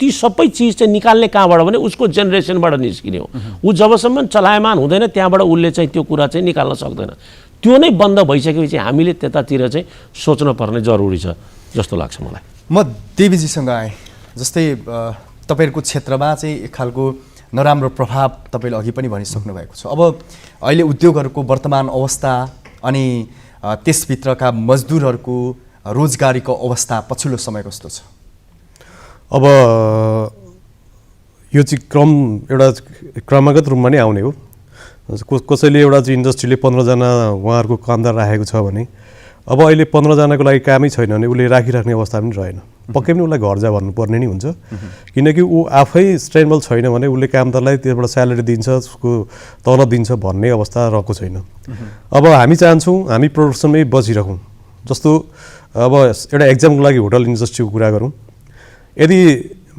S5: ती सबै चिज चाहिँ निकाल्ने कहाँबाट भने उसको जेनेरेसनबाट निस्किने हो। ऊ जबसम्म चलायमान हुँदैन त्यहाँबाट उसले चाहिँ त्यो कुरा चाहिँ निकाल्न सक्दैन। त्यो नै बन्द भइसकेपछि हामीले त्यतातिर चाहिँ सोच्न पर्ने जरुरी छ जस्तो लाग्छ मलाई।
S1: म देवीजीसँग आएँ, जस्तै तपाईँहरूको क्षेत्रमा चाहिँ एक खालको नराम्रो प्रभाव तपाईँले अघि पनि भनिसक्नु भएको छ। अब अहिले उद्योगहरूको वर्तमान अवस्था अनि त्यसभित्रका मजदुरहरूको रोजगारीको अवस्था पछिल्लो समय कस्तो छ?
S6: अब यो चाहिँ एउटा क्रमागत रूपमा नै आउने हो। कसैले एउटा चाहिँ इन्डस्ट्रीले 15 जना उहाँहरूको कामदार राखेको छ भने अब अहिले 15 जनाको लागि कामै छैन भने उसले राखिराख्ने अवस्था पनि रहेन, पक्कै पनि उसलाई घर जा भन्नुपर्ने नै हुन्छ। किनकि ऊ आफै स्टेबल छैन भने उसले कामदारलाई त्यसबाट स्यालेरी दिन्छ, उसको तलब दिन्छ भन्ने अवस्था रहेको छैन। अब हामी चाहन्छौँ हामी प्रोडक्सनमै बसिरहौँ। जस्तो अब एउटा एक्जामको लागि होटल इन्डस्ट्रीको कुरा गरौँ, यदि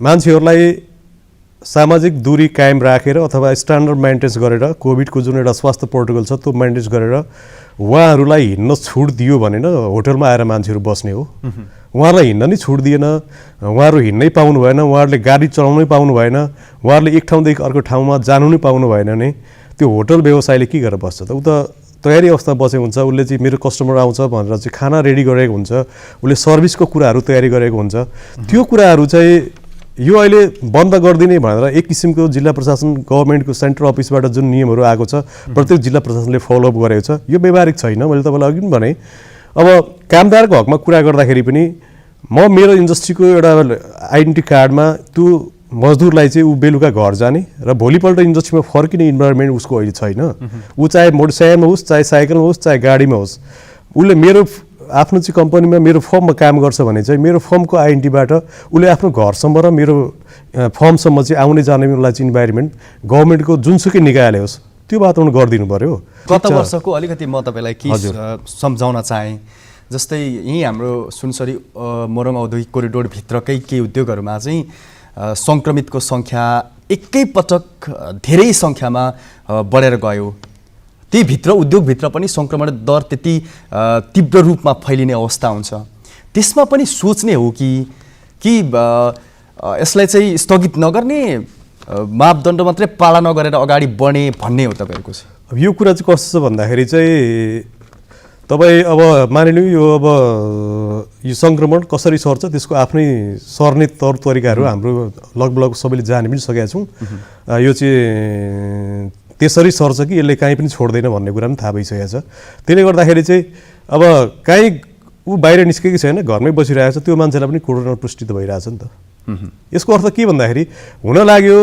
S6: मान्छेहरूलाई सामाजिक दूरी कायम राखेर अथवा स्ट्यान्डर्ड मेन्टेन गरेर कोभिडको जुन एउटा स्वास्थ्य प्रोटोकल छ त्यो मेन्टेन गरेर उहाँहरूलाई हिँड्न छुट दियो भने न होटलमा आएर मान्छेहरू बस्ने हो। उहाँहरूलाई हिँड्न नै छुट दिएन, उहाँहरू हिँड्नै पाउनु भएन, उहाँहरूले गाडी चलाउनै पाउनु भएन, उहाँहरूले एक ठाउँदेखि अर्को ठाउँमा जानु नै पाउनु भएन भने त्यो होटल व्यवसायले के गरेर बस्छ त? ऊ त तयारी अवस्थामा बसेको हुन्छ, उसले चाहिँ मेरो कस्टमर आउँछ भनेर चाहिँ खाना रेडी गरेको हुन्छ, उसले सर्भिसको कुराहरू तयारी गरेको हुन्छ। त्यो कुराहरू चाहिँ यो अहिले बन्द गरिदिने भनेर एक किसिमको जिल्ला प्रशासन गभर्मेन्टको सेन्ट्रल अफिसबाट जुन नियमहरू आएको छ प्रत्येक जिल्ला प्रशासनले फलोअप गरेको छ, यो व्यावहारिक छैन। मैले तपाईँलाई अघि पनि भने अब कामदारको हकमा कुरा गर्दाखेरि पनि म मेरो इन्डस्ट्रीको एउटा आइडेन्टिटी कार्डमा त्यो मजदुरलाई चाहिँ ऊ बेलुका घर जाने र भोलिपल्ट इन्डस्ट्रीमा फर्किने इन्भाइरोमेन्ट उसको अहिले छैन। ऊ चाहे मोटरसाइकलमा होस्, चाहे साइकलमा होस्, चाहे गाडीमा होस्, उसले मेरो आफ्नो चाहिँ कम्पनीमा मेरो फर्ममा काम गर्छ भने चाहिँ मेरो फर्मको आइडेन्टिटीबाट उसले आफ्नो घरसम्म र मेरो फर्मसम्म चाहिँ आउने जाने उसलाई चाहिँ इन्भाइरोमेन्ट गभर्मेन्टको जुनसुकै निकायले होस् त्यो वातावरण गरिदिनु पर्यो।
S1: गत वर्षको अलिकति म तपाईँलाई के सम्झाउन चाहेँ, जस्तै यहीँ हाम्रो सुनसरी मोरङ औद्योगिक कोरिडोरभित्रकै केही उद्योगहरूमा चाहिँ सङ्क्रमितको सङ्ख्या एकैपटक धेरै सङ्ख्यामा बढेर गयो। त्यहीभित्र उद्योगभित्र पनि सङ्क्रमण दर त्यति तीव्र रूपमा फैलिने अवस्था हुन्छ। त्यसमा पनि सोच्ने हो कि यसलाई चाहिँ स्थगित नगर्ने मापदण्ड मात्रै पाला नगरेर अगाडि बढ्ने भन्ने हो तपाईँहरूको चाहिँ?
S6: अब यो कुरा चाहिँ कस्तो छ भन्दाखेरि चाहिँ तपाईँ अब मानिलिउँ यो अब यो सङ्क्रमण कसरी सर्छ त्यसको आफ्नै सर्ने तौर तरिकाहरू हाम्रो लगभग सबैले जानी पनि सकेका छौँ। यो चाहिँ त्यसरी सर्छ कि यसले काहीँ पनि छोड्दैन भन्ने कुरा पनि थाहा भइसकेको छ। त्यसले गर्दाखेरि चाहिँ अब काहीँ ऊ बाहिर निस्केकै छैन, घरमै बसिरहेको छ, त्यो मान्छेलाई पनि कोरोना पुष्टि त भइरहेछ नि त। यसको अर्थ के भन्दाखेरि हुन लाग्यो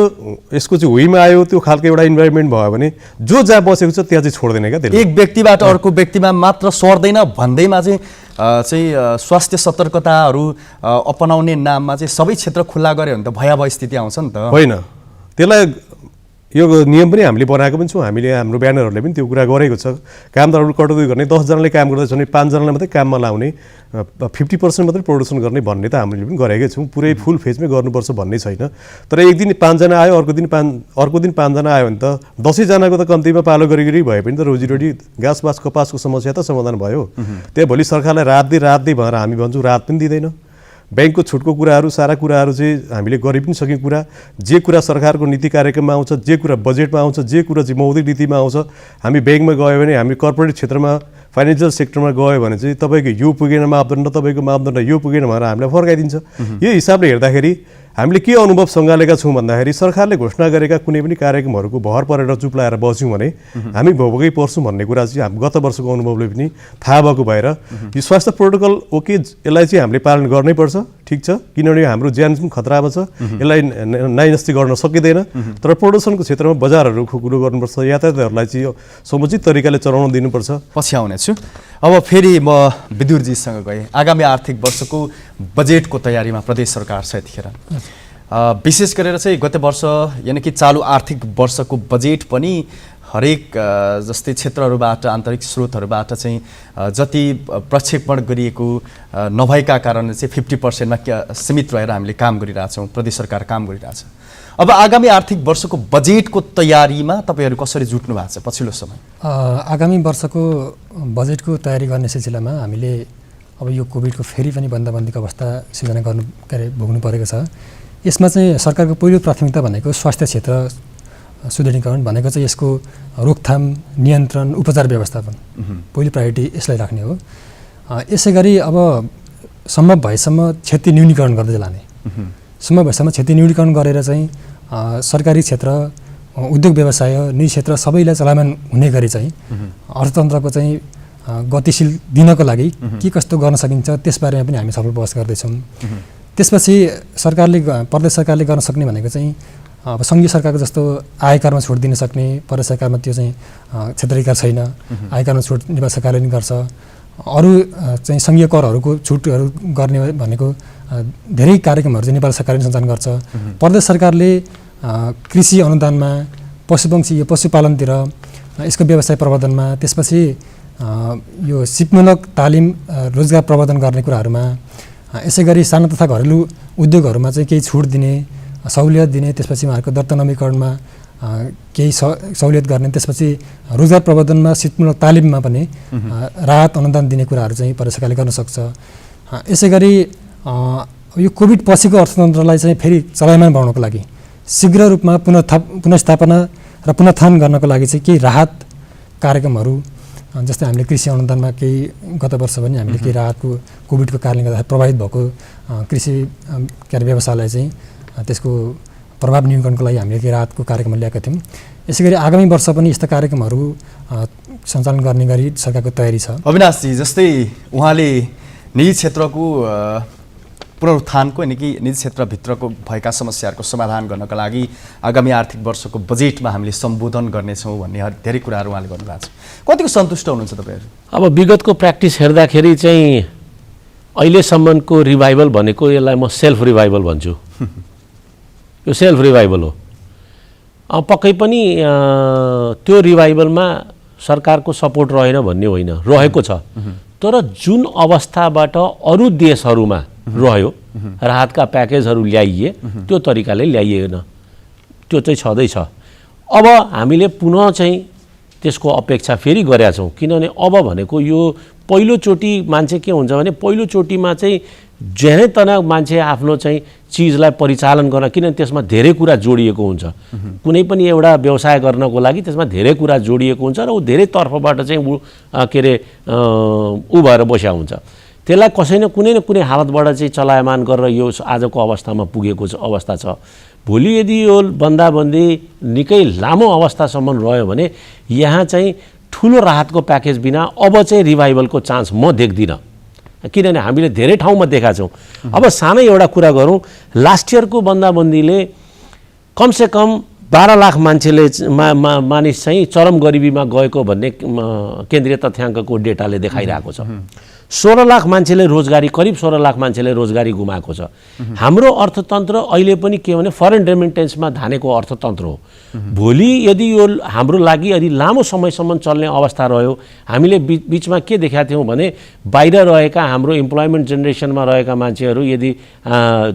S6: यसको चाहिँ हुइमा आयो त्यो खालको एउटा इन्भाइरोमेन्ट भयो भने जो जहाँ बसेको छ त्यहाँ चाहिँ छोड्दैन क्या। त्यसले
S1: एक व्यक्तिबाट अर्को व्यक्तिमा मात्र सर्दैन भन्दैमा चाहिँ स्वास्थ्य सतर्कताहरू अपनाउने नाममा चाहिँ सबै क्षेत्र खुल्ला गऱ्यो भने त भयावह स्थिति आउँछ नि त।
S6: होइन, त्यसलाई यो नियम पनि हामीले बनाएको पनि छौँ। हामीले हाम्रो ब्यानरहरूले पनि त्यो कुरा गरेको छ। कामदारहरू कटौती गर्ने, 10 जनाले काम गर्दैछ भने 5 जनालाई मात्रै काममा लाउने, 50% मात्रै प्रडक्सन गर्ने भन्ने त हामीले पनि गरेकै छौँ। पुरै फुल फेजमै गर्नुपर्छ भन्ने छैन। तर एक दिन 5 जना आयो, अर्को दिन 5 जना आयो भने त 10 जनाको त कम्तीमा पालो गरी भए पनि त रोजीरोटी घाँसबास कपासको समस्या त समाधान भयो। त्यही भोलि सरकारलाई रात दिई भनेर हामी भन्छौँ, रात पनि दिँदैन। ब्याङ्कको छुटको कुराहरू सारा कुराहरू चाहिँ हामीले गरि पनि सकेको कुरा, जे कुरा सरकारको नीति कार्यक्रममा आउँछ, जे कुरा बजेटमा आउँछ, जे कुरा चाहिँ मौद्रिक नीतिमा आउँछ, हामी ब्याङ्कमा गयो भने, हामी कर्पोरेट क्षेत्रमा फाइनेन्सियल सेक्टरमा गयो भने चाहिँ तपाईँको यो पुगेन मापदण्ड, तपाईँको मापदण्ड यो पुगेन भनेर हामीलाई फर्काइदिन्छ। यो हिसाबले हेर्दाखेरि हामीले के अनुभव सँगालेका छौँ भन्दाखेरि सरकारले घोषणा गरेका कुनै पनि कार्यक्रमहरूको भर परेर चुप लाएर बस्यौँ भने हामी भोगै पर्छौँ भन्ने कुरा चाहिँ हामी गत वर्षको अनुभवले पनि थाहा भएको भएर यो स्वास्थ्य प्रोटोकल ओके, यसलाई चाहिँ हामीले पालन गर्नैपर्छ। ठिक छ, किनभने हाम्रो ज्यान पनि खतरामा छ, यसलाई नाइनस्ती गर्न सकिँदैन। तर प्रदूषणको क्षेत्रमा बजारहरू खुकुलो गर्नुपर्छ, यातायातहरूलाई चाहिँ समुचित तरिकाले चलाउन दिनुपर्छ।
S1: पछि आउनेछु। अब फेरि म विदुरजीसँग गएँ। आगामी आर्थिक वर्षको बजेटको तयारीमा प्रदेश सरकार छ यतिखेर। विशेष गरेर चाहिँ गत वर्ष यानि कि चालु आर्थिक वर्षको बजेट पनि हरेक जस्तै क्षेत्रहरूबाट, आन्तरिक स्रोतहरूबाट चाहिँ जति प्रक्षेपण गरिएको नभएका कारणले चाहिँ 50%मा सीमित रहेर हामीले काम गरिरहेछौँ, प्रदेश सरकार काम गरिरहेछ। अब आगामी आर्थिक वर्षको बजेटको तयारीमा तपाईँहरू कसरी जुट्नु भएको छ पछिल्लो समय?
S4: आगामी वर्षको बजेटको तयारी गर्ने सिलसिलामा हामीले अब यो कोभिडको फेरि पनि बन्दाबन्दीको अवस्था सिर्जना भोग्नु परेको छ। यसमा चाहिँ सरकारको पहिलो प्राथमिकता भनेको स्वास्थ्य क्षेत्र सुदृढीकरण भनेको चाहिँ यसको रोकथाम, नियन्त्रण, उपचार व्यवस्थापन पहिलो प्रायोरिटी यसलाई राख्ने हो। यसै गरी अब सम्भव भएसम्म क्षति न्यूनीकरण गर्दै लाने, सम्भव भएसम्म क्षति न्यूनीकरण गरेर चाहिँ सरकारी क्षेत्र, उद्योग व्यवसाय, निजी क्षेत्र सबैलाई चलायमान हुने गरी चाहिँ अर्थतन्त्रको चाहिँ गतिशील दिनको लागि के कस्तो गर्न सकिन्छ त्यसबारेमा पनि हामी छलफल बहस गर्दैछौँ। त्यसपछि प्रदेश सरकारले गर्न सक्ने भनेको चाहिँ अब सङ्घीय सरकारको जस्तो आयकरमा छुट दिन सक्ने, प्रदेश सरकारमा त्यो चाहिँ क्षेत्राधिकार छैन, आयकरमा छुट नेपाल सरकारले नि गर्छ। अरू चाहिँ सङ्घीय करहरूको छुटहरू गर्ने भनेको धेरै कार्यक्रमहरू चाहिँ नेपाल सरकारले सञ्चालन गर्छ। प्रदेश सरकारले कृषि अनुदानमा, पशुपक्षी पशुपालनतिर, यसको व्यवसाय प्रवर्धनमा, त्यसपछि यो सिपमूलक तालिम, रोजगार प्रवर्धन गर्ने कुराहरूमा, यसै गरी सानो तथा घरेलु उद्योगहरूमा चाहिँ केही छुट दिने, सहुलियत दिने, त्यसपछि उहाँहरूको दर्ता नवीकरणमा केही सहुलियत गर्ने, त्यसपछि रोजगार प्रवर्धनमा, सिपमूलक तालिममा पनि राहत अनुदान दिने कुराहरू चाहिँ प्रदेश सरकारले गर्न सक्छ। यसै गरी यो कोभिड पछिको अर्थतन्त्रलाई चाहिँ फेरि चलायमान बनाउनको लागि शीघ्र रूपमा पुनर्स्थापना र पुनरुत्थान गर्नको लागि चाहिँ केही राहत कार्यक्रमहरू, जस्तै हामीले कृषि अनुदानमा केही गत वर्ष पनि हामीले केही राहतको कोभिडको कारणले गर्दा प्रभावित भएको कृषि व्यवसायलाई चाहिँ त्यसको प्रभाव न्यूनीकरणको लागि हामीले केही राहतको कार्यक्रम ल्याएका थियौँ। यसै गरी आगामी वर्ष पनि यस्ता कार्यक्रमहरू सञ्चालन गर्ने गरी सरकारको तयारी छ।
S1: अविनाशजी, जस्तै उहाँले निजी क्षेत्रको पुनरुत्थानको यानि कि निजी क्षेत्रभित्रको भएका समस्याहरूको समाधान गर्नका लागि आगामी आर्थिक वर्षको बजेटमा हामीले सम्बोधन गर्नेछौँ भन्ने धेरै कुराहरू उहाँले गर्नुभएको छ। कतिको सन्तुष्ट हुनुहुन्छ तपाईँहरू?
S5: अब विगतको प्र्याक्टिस हेर्दाखेरि चाहिँ अहिलेसम्मको रिभाइभल भनेको यसलाई म सेल्फ रिभाइभल भन्छु। यो सेल्फ रिभाइभल हो। पक्कै पनि त्यो रिभाइभलमा सरकारको सपोर्ट रहेन भन्ने होइन, रहेको छ। तर जुन अवस्थाबाट अरू देशहरूमा रह्यो, राहतका प्याकेजहरू ल्याइए त्यो तरिकाले ल्याइएन, त्यो चाहिँ छँदैछ। अब हामीले पुनः चाहिँ त्यसको अपेक्षा फेरि गरेका छौँ, किनभने अब भनेको यो पहिलोचोटि मान्छे के हुन्छ भने पहिलोचोटिमा चाहिँ जेनै तना मान्छे आफ्नो चाहिँ चिजलाई परिचालन गर्न, किनभने त्यसमा धेरै कुरा जोडिएको हुन्छ। कुनै पनि एउटा व्यवसाय गर्नको लागि त्यसमा धेरै कुरा जोडिएको हुन्छ र ऊ धेरै तर्फबाट चाहिँ ऊ के अरे ऊ भएर बस्या हुन्छ। त्यसलाई कसै न कुनै हालतबाट चाहिँ चलायमान गरेर यो आजको अवस्थामा पुगेको अवस्था छ। भोलि यदि यो बन्दाबन्दी निकै लामो अवस्थासम्म रह्यो भने यहाँ चाहिँ ठुलो राहतको प्याकेज बिना अब चाहिँ रिभाइभलको चान्स म देख्दिनँ, किनभने हामीले धेरै ठाउँमा देखा छौँ। अब सानै एउटा कुरा गरौँ, लास्ट इयरको बन्दाबन्दीले कमसेकम 12 लाख मान्छेले मानिस चाहिँ चरम गरिबीमा गएको भन्ने केन्द्रीय तथ्याङ्कको डेटाले देखाइरहेको छ। 16 लाख मान्छेले रोजगारी, करिब 16 लाख मान्छेले रोजगारी गुमाएको छ। हाम्रो अर्थतन्त्र अहिले पनि के भने फरेन रेमिटेन्समा धानेको अर्थतन्त्र हो। भोलि यदि यो हाम्रो लागि यदि लामो समयसम्म चल्ने अवस्था रह्यो, हामीले बिचमा के देखाएको थियौँ भने बाहिर रहेका हाम्रो इम्प्लोइमेन्ट जेनेरेसनमा रहेका मान्छेहरू यदि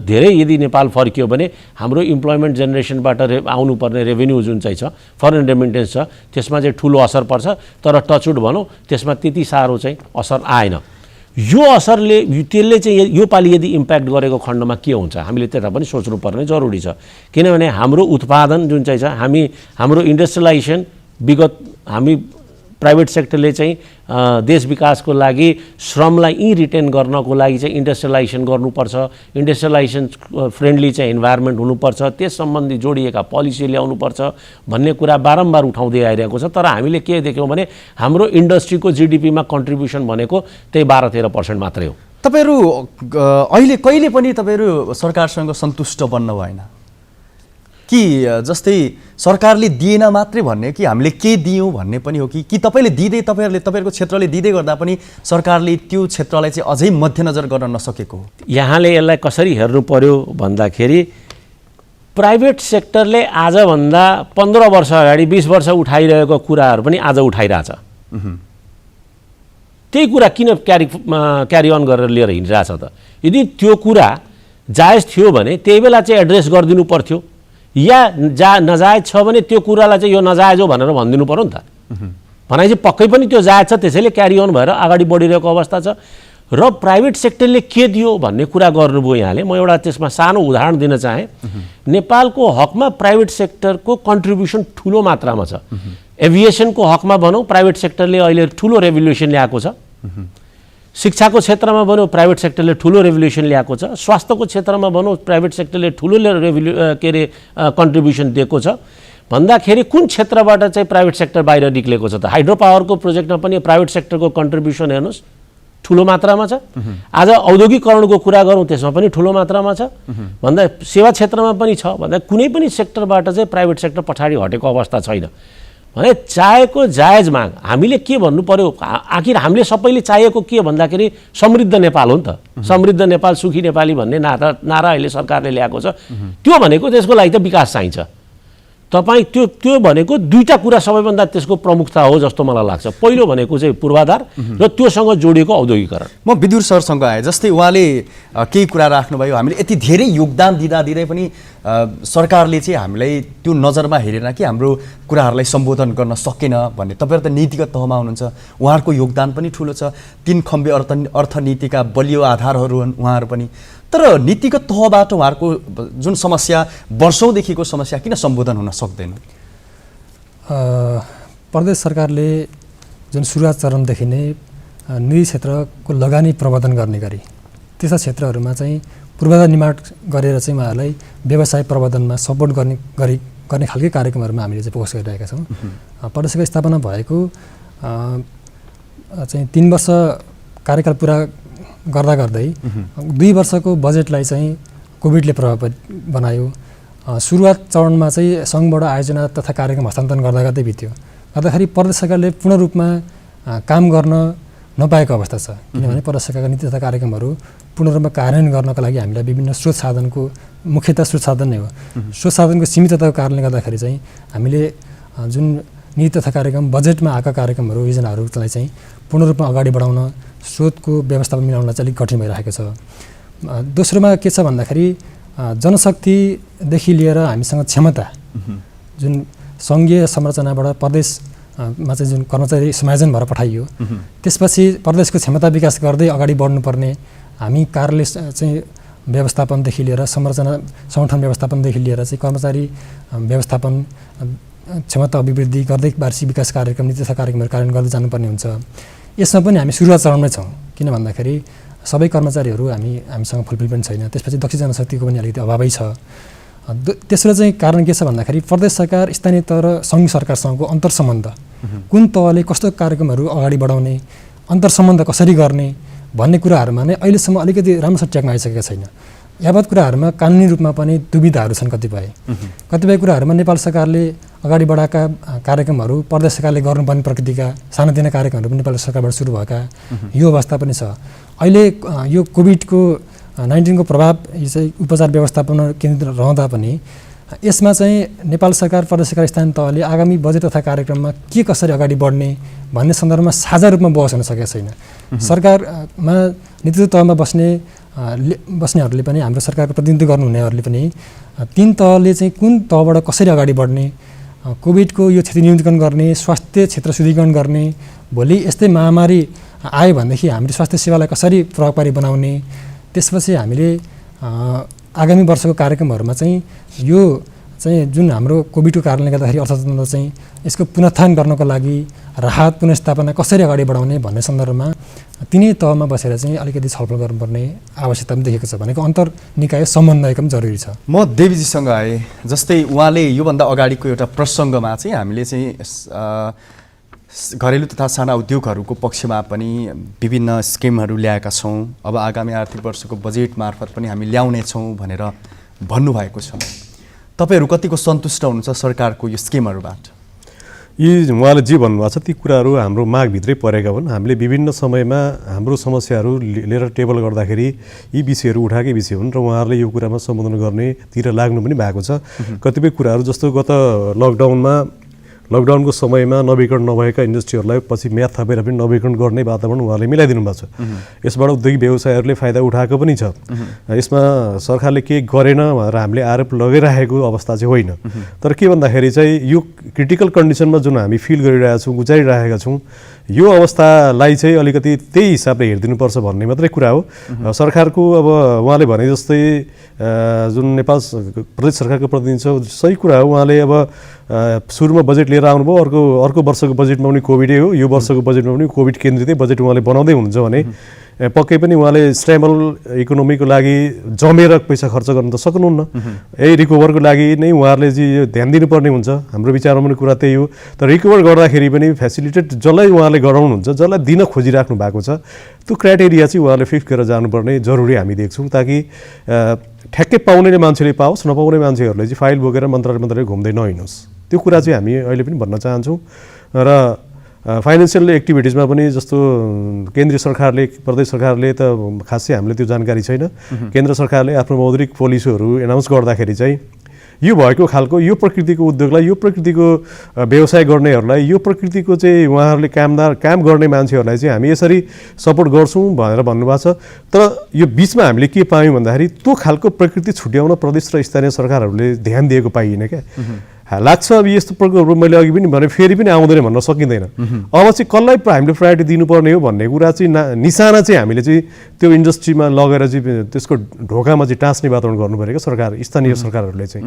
S5: धेरै यदि नेपाल फर्कियो भने हाम्रो इम्प्लोइमेन्ट जेनेरेसनबाट आउनुपर्ने रेभेन्यू जुन चाहिँ छ, फरेन रेमिटेन्स छ, त्यसमा चाहिँ ठुलो असर पर्छ। तर टचवुड भनौँ त्यसमा त्यति साह्रो चाहिँ असर आएन। यो असरले त्यसले चाहिँ यो पालि यदि इम्प्याक्ट गरेको खण्डमा के हुन्छ हामीले त्यता पनि सोच्नुपर्ने जरुरी छ। किनभने हाम्रो उत्पादन जुन चाहिँ छ, हाम्रो इन्डस्ट्रियलाइजेसन विगत हामी प्राइभेट सेक्टरले चाहिँ देश विकासको लागि श्रमलाई रिटेन गर्नको लागि चाहिँ इन्डस्ट्रियलाइजेसन गर्नुपर्छ, इन्डस्ट्रियलाइजेसन फ्रेन्डली चाहिँ इन्भाइरोमेन्ट हुनुपर्छ, त्यस सम्बन्धी जोडिएका पोलिसी ल्याउनुपर्छ भन्ने कुरा बारम्बार उठाउँदै आइरहेको छ। तर हामीले के देख्यौँ भने हाम्रो इन्डस्ट्रीको जिडिपीमा कन्ट्रिब्युसन भनेको त्यही 12-13% मात्रै हो।
S1: तपाईहरू अहिले कहिले पनि तपाईहरू सरकारसँग सन्तुष्ट बन्न भएन कि जस्तै सरकारले दिएन मात्रै भन्ने कि हामीले के दियौँ भन्ने पनि हो कि तपाईँले दिँदै तपाईँहरूको क्षेत्रले दिँदै गर्दा पनि सरकारले त्यो क्षेत्रलाई चाहिँ अझै मध्यनजर गर्न नसकेको हो?
S5: यहाँले यसलाई कसरी हेर्नु पर्यो भन्दाखेरि प्राइभेट सेक्टरले आजभन्दा 15 वर्ष अगाडि 20 वर्ष उठाइरहेको कुराहरू पनि आज उठाइरहेछ। त्यही कुरा किन क्यारी अन गरेर लिएर हिँडिरहेछ त? यदि त्यो कुरा जायज थियो भने त्यही बेला चाहिँ एड्रेस गरिदिनु पर्थ्यो, या नजायज छ भने त्यो कुरालाई चाहिँ यो नजायज हो भनेर भनिदिनु पर्यो नि त। भनाइ चाहिँ पक्कै पनि त्यो जायज छ, त्यसैले क्यारी अन भएर अगाडि बढिरहेको अवस्था छ। र प्राइभेट सेक्टरले के दियो भन्ने कुरा गर्नुभयो यहाँले। म एउटा त्यसमा सानो उदाहरण दिन चाहेँ। नेपालको हकमा प्राइभेट सेक्टरको कन्ट्रिब्युसन ठुलो मात्रामा छ। एभिएसनको हकमा भनौँ प्राइभेट सेक्टरले अहिले ठुलो रेभोल्युसन ल्याएको छ। शिक्षाको क्षेत्रमा भनौँ प्राइभेट सेक्टरले ठुलो रेभोल्युसन ल्याएको छ। स्वास्थ्यको क्षेत्रमा भनौँ प्राइभेट सेक्टरले ठुलो कन्ट्रिब्युसन दिएको छ। भन्दाखेरि कुन क्षेत्रबाट चाहिँ प्राइभेट सेक्टर बाहिर निक्लेको छ त? हाइड्रो पावरको प्रोजेक्टमा पनि प्राइभेट सेक्टरको कन्ट्रिब्युसन हेर्नुहोस् ठुलो मात्रामा छ। आज औद्योगिकरणको कुरा गरौँ त्यसमा पनि ठुलो मात्रामा छ। भन्दा सेवा क्षेत्रमा पनि छ। भन्दा कुनै पनि सेक्टरबाट चाहिँ प्राइभेट सेक्टर पछाडि हटेको अवस्था छैन। भने चाहेको जायज माग हामीले के भन्नु पर्यो, आखिर हामीले सबैले चाहिएको के भन्दाखेरि समृद्ध नेपाल हो नि त। समृद्ध नेपाल सुखी नेपाली भन्ने नारा अहिले सरकारले ल्याएको छ। त्यो भनेको त्यसको लागि त विकास चाहिन्छ। तपाईँ त्यो भनेको दुईटा कुरा सबैभन्दा त्यसको प्रमुखता हो जस्तो मलाई लाग्छ। पहिलो भनेको चाहिँ पूर्वाधार र त्योसँग जोडिएको औद्योगिकरण।
S1: म विदुर सरसँग आएँ। जस्तै उहाँले केही कुरा राख्नुभयो, हामीले यति धेरै योगदान दिँदै पनि सरकारले चाहिँ हामीलाई त्यो नजरमा हेरेन कि हाम्रो कुराहरूलाई सम्बोधन गर्न सकेन भन्ने। तपाईँहरू त नीतिगत तहमा हुनुहुन्छ, उहाँहरूको योगदान पनि ठुलो छ। 3 खम्बे अर्थनीतिका बलियो आधारहरू हुन् उहाँहरू पनि। तर नीतिगत तहबाट उहाँहरूको जुन समस्या वर्षौँदेखिको समस्या किन सम्बोधन हुन सक्दैन?
S4: प्रदेश सरकारले जुन सुरुवात चरणदेखि नै निजी क्षेत्रको लगानी प्रवर्धन गर्ने गरी त्यस्ता क्षेत्रहरूमा चाहिँ पूर्वाधार निर्माण गरेर चाहिँ उहाँहरूलाई व्यवसाय प्रवर्धनमा सपोर्ट गर्ने खालकै कार्यक्रमहरूमा हामीले चाहिँ फोकस गरिरहेका छौँ। प्रदेशको स्थापना भएको चाहिँ 3 वर्ष कार्यकाल पुरा गर्दै 2 वर्षको बजेटलाई चाहिँ कोभिडले प्रभावित बनायो। सुरुवात चरणमा चाहिँ सङ्घबाट आयोजना तथा कार्यक्रम हस्तान्तरण गर्दै बित्यो। गर्दाखेरि प्रदेश सरकारले पूर्ण रूपमा काम गर्न नपाएको अवस्था छ। किनभने प्रदेश सरकारका नीति तथा कार्यक्रमहरू पूर्ण रूपमा कार्यान्वयन गर्नका लागि हामीलाई विभिन्न स्रोत साधनको मुख्यतः स्रोत साधन नै हो। स्रोत साधनको सीमितताको कारणले गर्दाखेरि चाहिँ हामीले जुन नीति तथा कार्यक्रम बजेटमा आएका कार्यक्रमहरू योजनाहरूलाई चाहिँ पूर्ण रूपमा अगाडि बढाउन स्रोतको व्यवस्थापन मिलाउन चाहिँ अलिक कठिन भइरहेको छ। दोस्रोमा के छ भन्दाखेरि जनशक्तिदेखि लिएर हामीसँग क्षमता जुन सङ्घीय संरचनाबाट प्रदेशमा चाहिँ जुन कर्मचारी समायोजन भएर पठाइयो, त्यसपछि प्रदेशको क्षमता विकास गर्दै अगाडि बढ्नुपर्ने हामी कार्यालय चाहिँ व्यवस्थापनदेखि लिएर संगठन व्यवस्थापनदेखि लिएर चाहिँ कर्मचारी व्यवस्थापन क्षमता अभिवृद्धि गर्दै वार्षिक विकास कार्यक्रम नीति तथा कार्यक्रमहरू कार्यान्वयन गर्दै जानुपर्ने हुन्छ। यसमा पनि हामी सुरुवात चरणमै छौँ, किन भन्दाखेरि सबै कर्मचारीहरू हामीसँग फुलफिल पनि छैन। त्यसपछि दक्ष जनशक्तिको पनि अलिकति अभावै छ। तेस्रो चाहिँ कारण के छ भन्दाखेरि प्रदेश सरकार स्थानीय तह र सङ्घ सरकारसँगको अन्तर्सम्बन्ध, कुन तहले कस्तो कार्यक्रमहरू अगाडि बढाउने, अन्तर्सम्बन्ध कसरी गर्ने भन्ने कुराहरूमा नै अहिलेसम्म अलिकति राम्रोसँग ट्र्याकमा आइसकेका छैन। यावत कुराहरूमा कानुनी रूपमा पनि दुविधाहरू छन्। कतिपय कुराहरूमा नेपाल सरकारले अगाडि बढाएका कार्यक्रमहरू प्रदेश सरकारले गर्नुपर्ने प्रकृतिका सानातिना कार्यक्रमहरू पनि नेपाल सरकारबाट सुरु भएका यो अवस्था पनि छ। अहिले यो कोभिड-19 को प्रभाव यो चाहिँ उपचार व्यवस्थापन केन्द्र रहँदा पनि यसमा चाहिँ नेपाल सरकार प्रदेश सरकार स्थानीय तहले आगामी बजेट तथा कार्यक्रममा के कसरी अगाडि बढ्ने भन्ने सन्दर्भमा साझा रूपमा बहस हुन सकेको छैन। सरकारमा नेतृत्व तहमा बस्नेहरूले पनि हाम्रो सरकारको प्रतिनिधित्व गर्नुहुनेहरूले पनि तीन तहले चाहिँ कुन तहबाट कसरी अगाडि बढ्ने, कोभिडको यो क्षति न्यूनीकरण गर्ने, स्वास्थ्य क्षेत्र सुदृढीकरण गर्ने, भोलि यस्तै महामारी आयो भनेदेखि हामीले स्वास्थ्य सेवालाई कसरी प्रभावकारी बनाउने, त्यसपछि हामीले आगामी वर्षको कार्यक्रमहरूमा चाहिँ यो चाहिँ जुन हाम्रो कोभिडको कारणले गर्दाखेरि अर्थतन्त्र चाहिँ यसको पुनरुत्थान गर्नको लागि राहत पुनर्स्थापना कसरी अगाडि बढाउने भन्ने सन्दर्भमा तिनै तहमा बसेर चाहिँ अलिकति छलफल गर्नुपर्ने आवश्यकता पनि देखेको छ। भनेको अन्तर्निकाय समन्वयको पनि जरुरी छ।
S1: म देवीजीसँग आएँ, जस्तै उहाँले योभन्दा अगाडिको एउटा प्रसङ्गमा चाहिँ हामीले चाहिँ घरेलु तथा साना उद्योगहरूको पक्षमा पनि विभिन्न स्किमहरू ल्याएका छौँ, अब आगामी आर्थिक वर्षको बजेट मार्फत पनि हामी ल्याउनेछौँ भनेर भन्नुभएको छ। तपाईँहरू कतिको सन्तुष्ट हुनुहुन्छ सरकारको यो स्किमहरूबाट?
S6: यी उहाँले जे भन्नुभएको छ ती कुराहरू हाम्रो मागभित्रै परेका हुन्। हामीले विभिन्न समयमा हाम्रो समस्याहरू लिएर टेबल गर्दाखेरि यी विषयहरू उठाएकै विषय हुन् र उहाँहरूले यो कुरामा सम्बोधन गर्नेतिर लाग्नु पनि भएको छ। कतिपय कुराहरू जस्तो गत लकडाउनको समयमा नवीकरण नभएका इन्डस्ट्रीहरूलाई पछि म्याद थपेर पनि नवीकरण गर्ने वातावरण उहाँले मिलाइदिनु भएको छ। यसबाट उद्योगी व्यवसायहरूले फाइदा उठाएको पनि छ। यसमा सरकारले केही गरेन भनेर हामीले आरोप लगाइरहेको अवस्था चाहिँ होइन। तर के भन्दाखेरि चाहिँ यो क्रिटिकल कन्डिसनमा जुन हामी फिल गरिरहेका छौँ, गुजारिरहेका छौँ, यो अवस्थालाई चाहिँ अलिकति त्यही हिसाबले हेरिदिनुपर्छ भन्ने मात्रै कुरा हो। सरकारको अब उहाँले भने जस्तै जुन नेपाल प्रदेश सरकारको प्रतिनिधि छ, सही कुरा हो। उहाँले अब सुरुमा बजेट लिएर आउनुभयो, अर्को वर्षको बजेटमा पनि कोभिडै हो, यो वर्षको बजेटमा पनि कोभिड केन्द्रितै बजेट उहाँले बनाउँदै हुनुहुन्छ भने पक्कै पनि उहाँले स्टेबल इकोनोमीको लागि जमेर पैसा खर्च गर्न त सक्नुहुन्न। यही रिकभरको लागि नै उहाँहरूले चाहिँ ध्यान दिनुपर्ने हुन्छ। हाम्रो विचारमा पनि कुरा त्यही हो। तर रिकभर गर्दाखेरि पनि फेसिलिटेट जसलाई उहाँले गराउनुहुन्छ, जसलाई दिन खोजिराख्नु भएको छ, त्यो क्राइटेरिया चाहिँ उहाँले फिक्स गरेर जानुपर्ने जरुरी हामी देख्छौँ, ताकि ठ्याक्कै पाउने मान्छेले पाओस्, नपाउने मान्छेहरूले चाहिँ फाइल बोकेर मन्त्रालय घुम्दै नहिँडोस्। त्यो कुरा चाहिँ हामी अहिले पनि भन्न चाहन्छौँ। र फाइनेन्सियल एक्टिभिटिजमा पनि जस्तो केन्द्रीय सरकारले, प्रदेश सरकारले त खासै हामीले त्यो जानकारी छैन। केन्द्र सरकारले आफ्नो मौद्रिक पोलिसीहरू एनाउन्स गर्दाखेरि चाहिँ यो भएको खालको यो प्रकृतिको उद्योगलाई, यो प्रकृतिको व्यवसाय गर्नेहरूलाई, यो प्रकृतिको चाहिँ उहाँहरूले काम गर्ने मान्छेहरूलाई चाहिँ हामी यसरी सपोर्ट गर्छौँ भनेर भन्नुभएको छ। तर यो बिचमा हामीले के पायौँ भन्दाखेरि त्यो खालको प्रकृति छुट्याउन प्रदेश र स्थानीय सरकारहरूले ध्यान दिएको पाइएन क्या। लाग्छ अब यस्तो प्रकारहरू मैले अघि पनि भने फेरि पनि आउँदैन भन्न सकिँदैन। अब चाहिँ कसलाई हामीले प्रायोरिटी दिनुपर्ने हो भन्ने कुरा चाहिँ निशाना चाहिँ हामीले चाहिँ त्यो इन्डस्ट्रीमा लगेर चाहिँ त्यसको ढोकामा चाहिँ टाँच्ने वातावरण गर्नु पऱ्यो क्या सरकार, स्थानीय सरकारहरूले चाहिँ।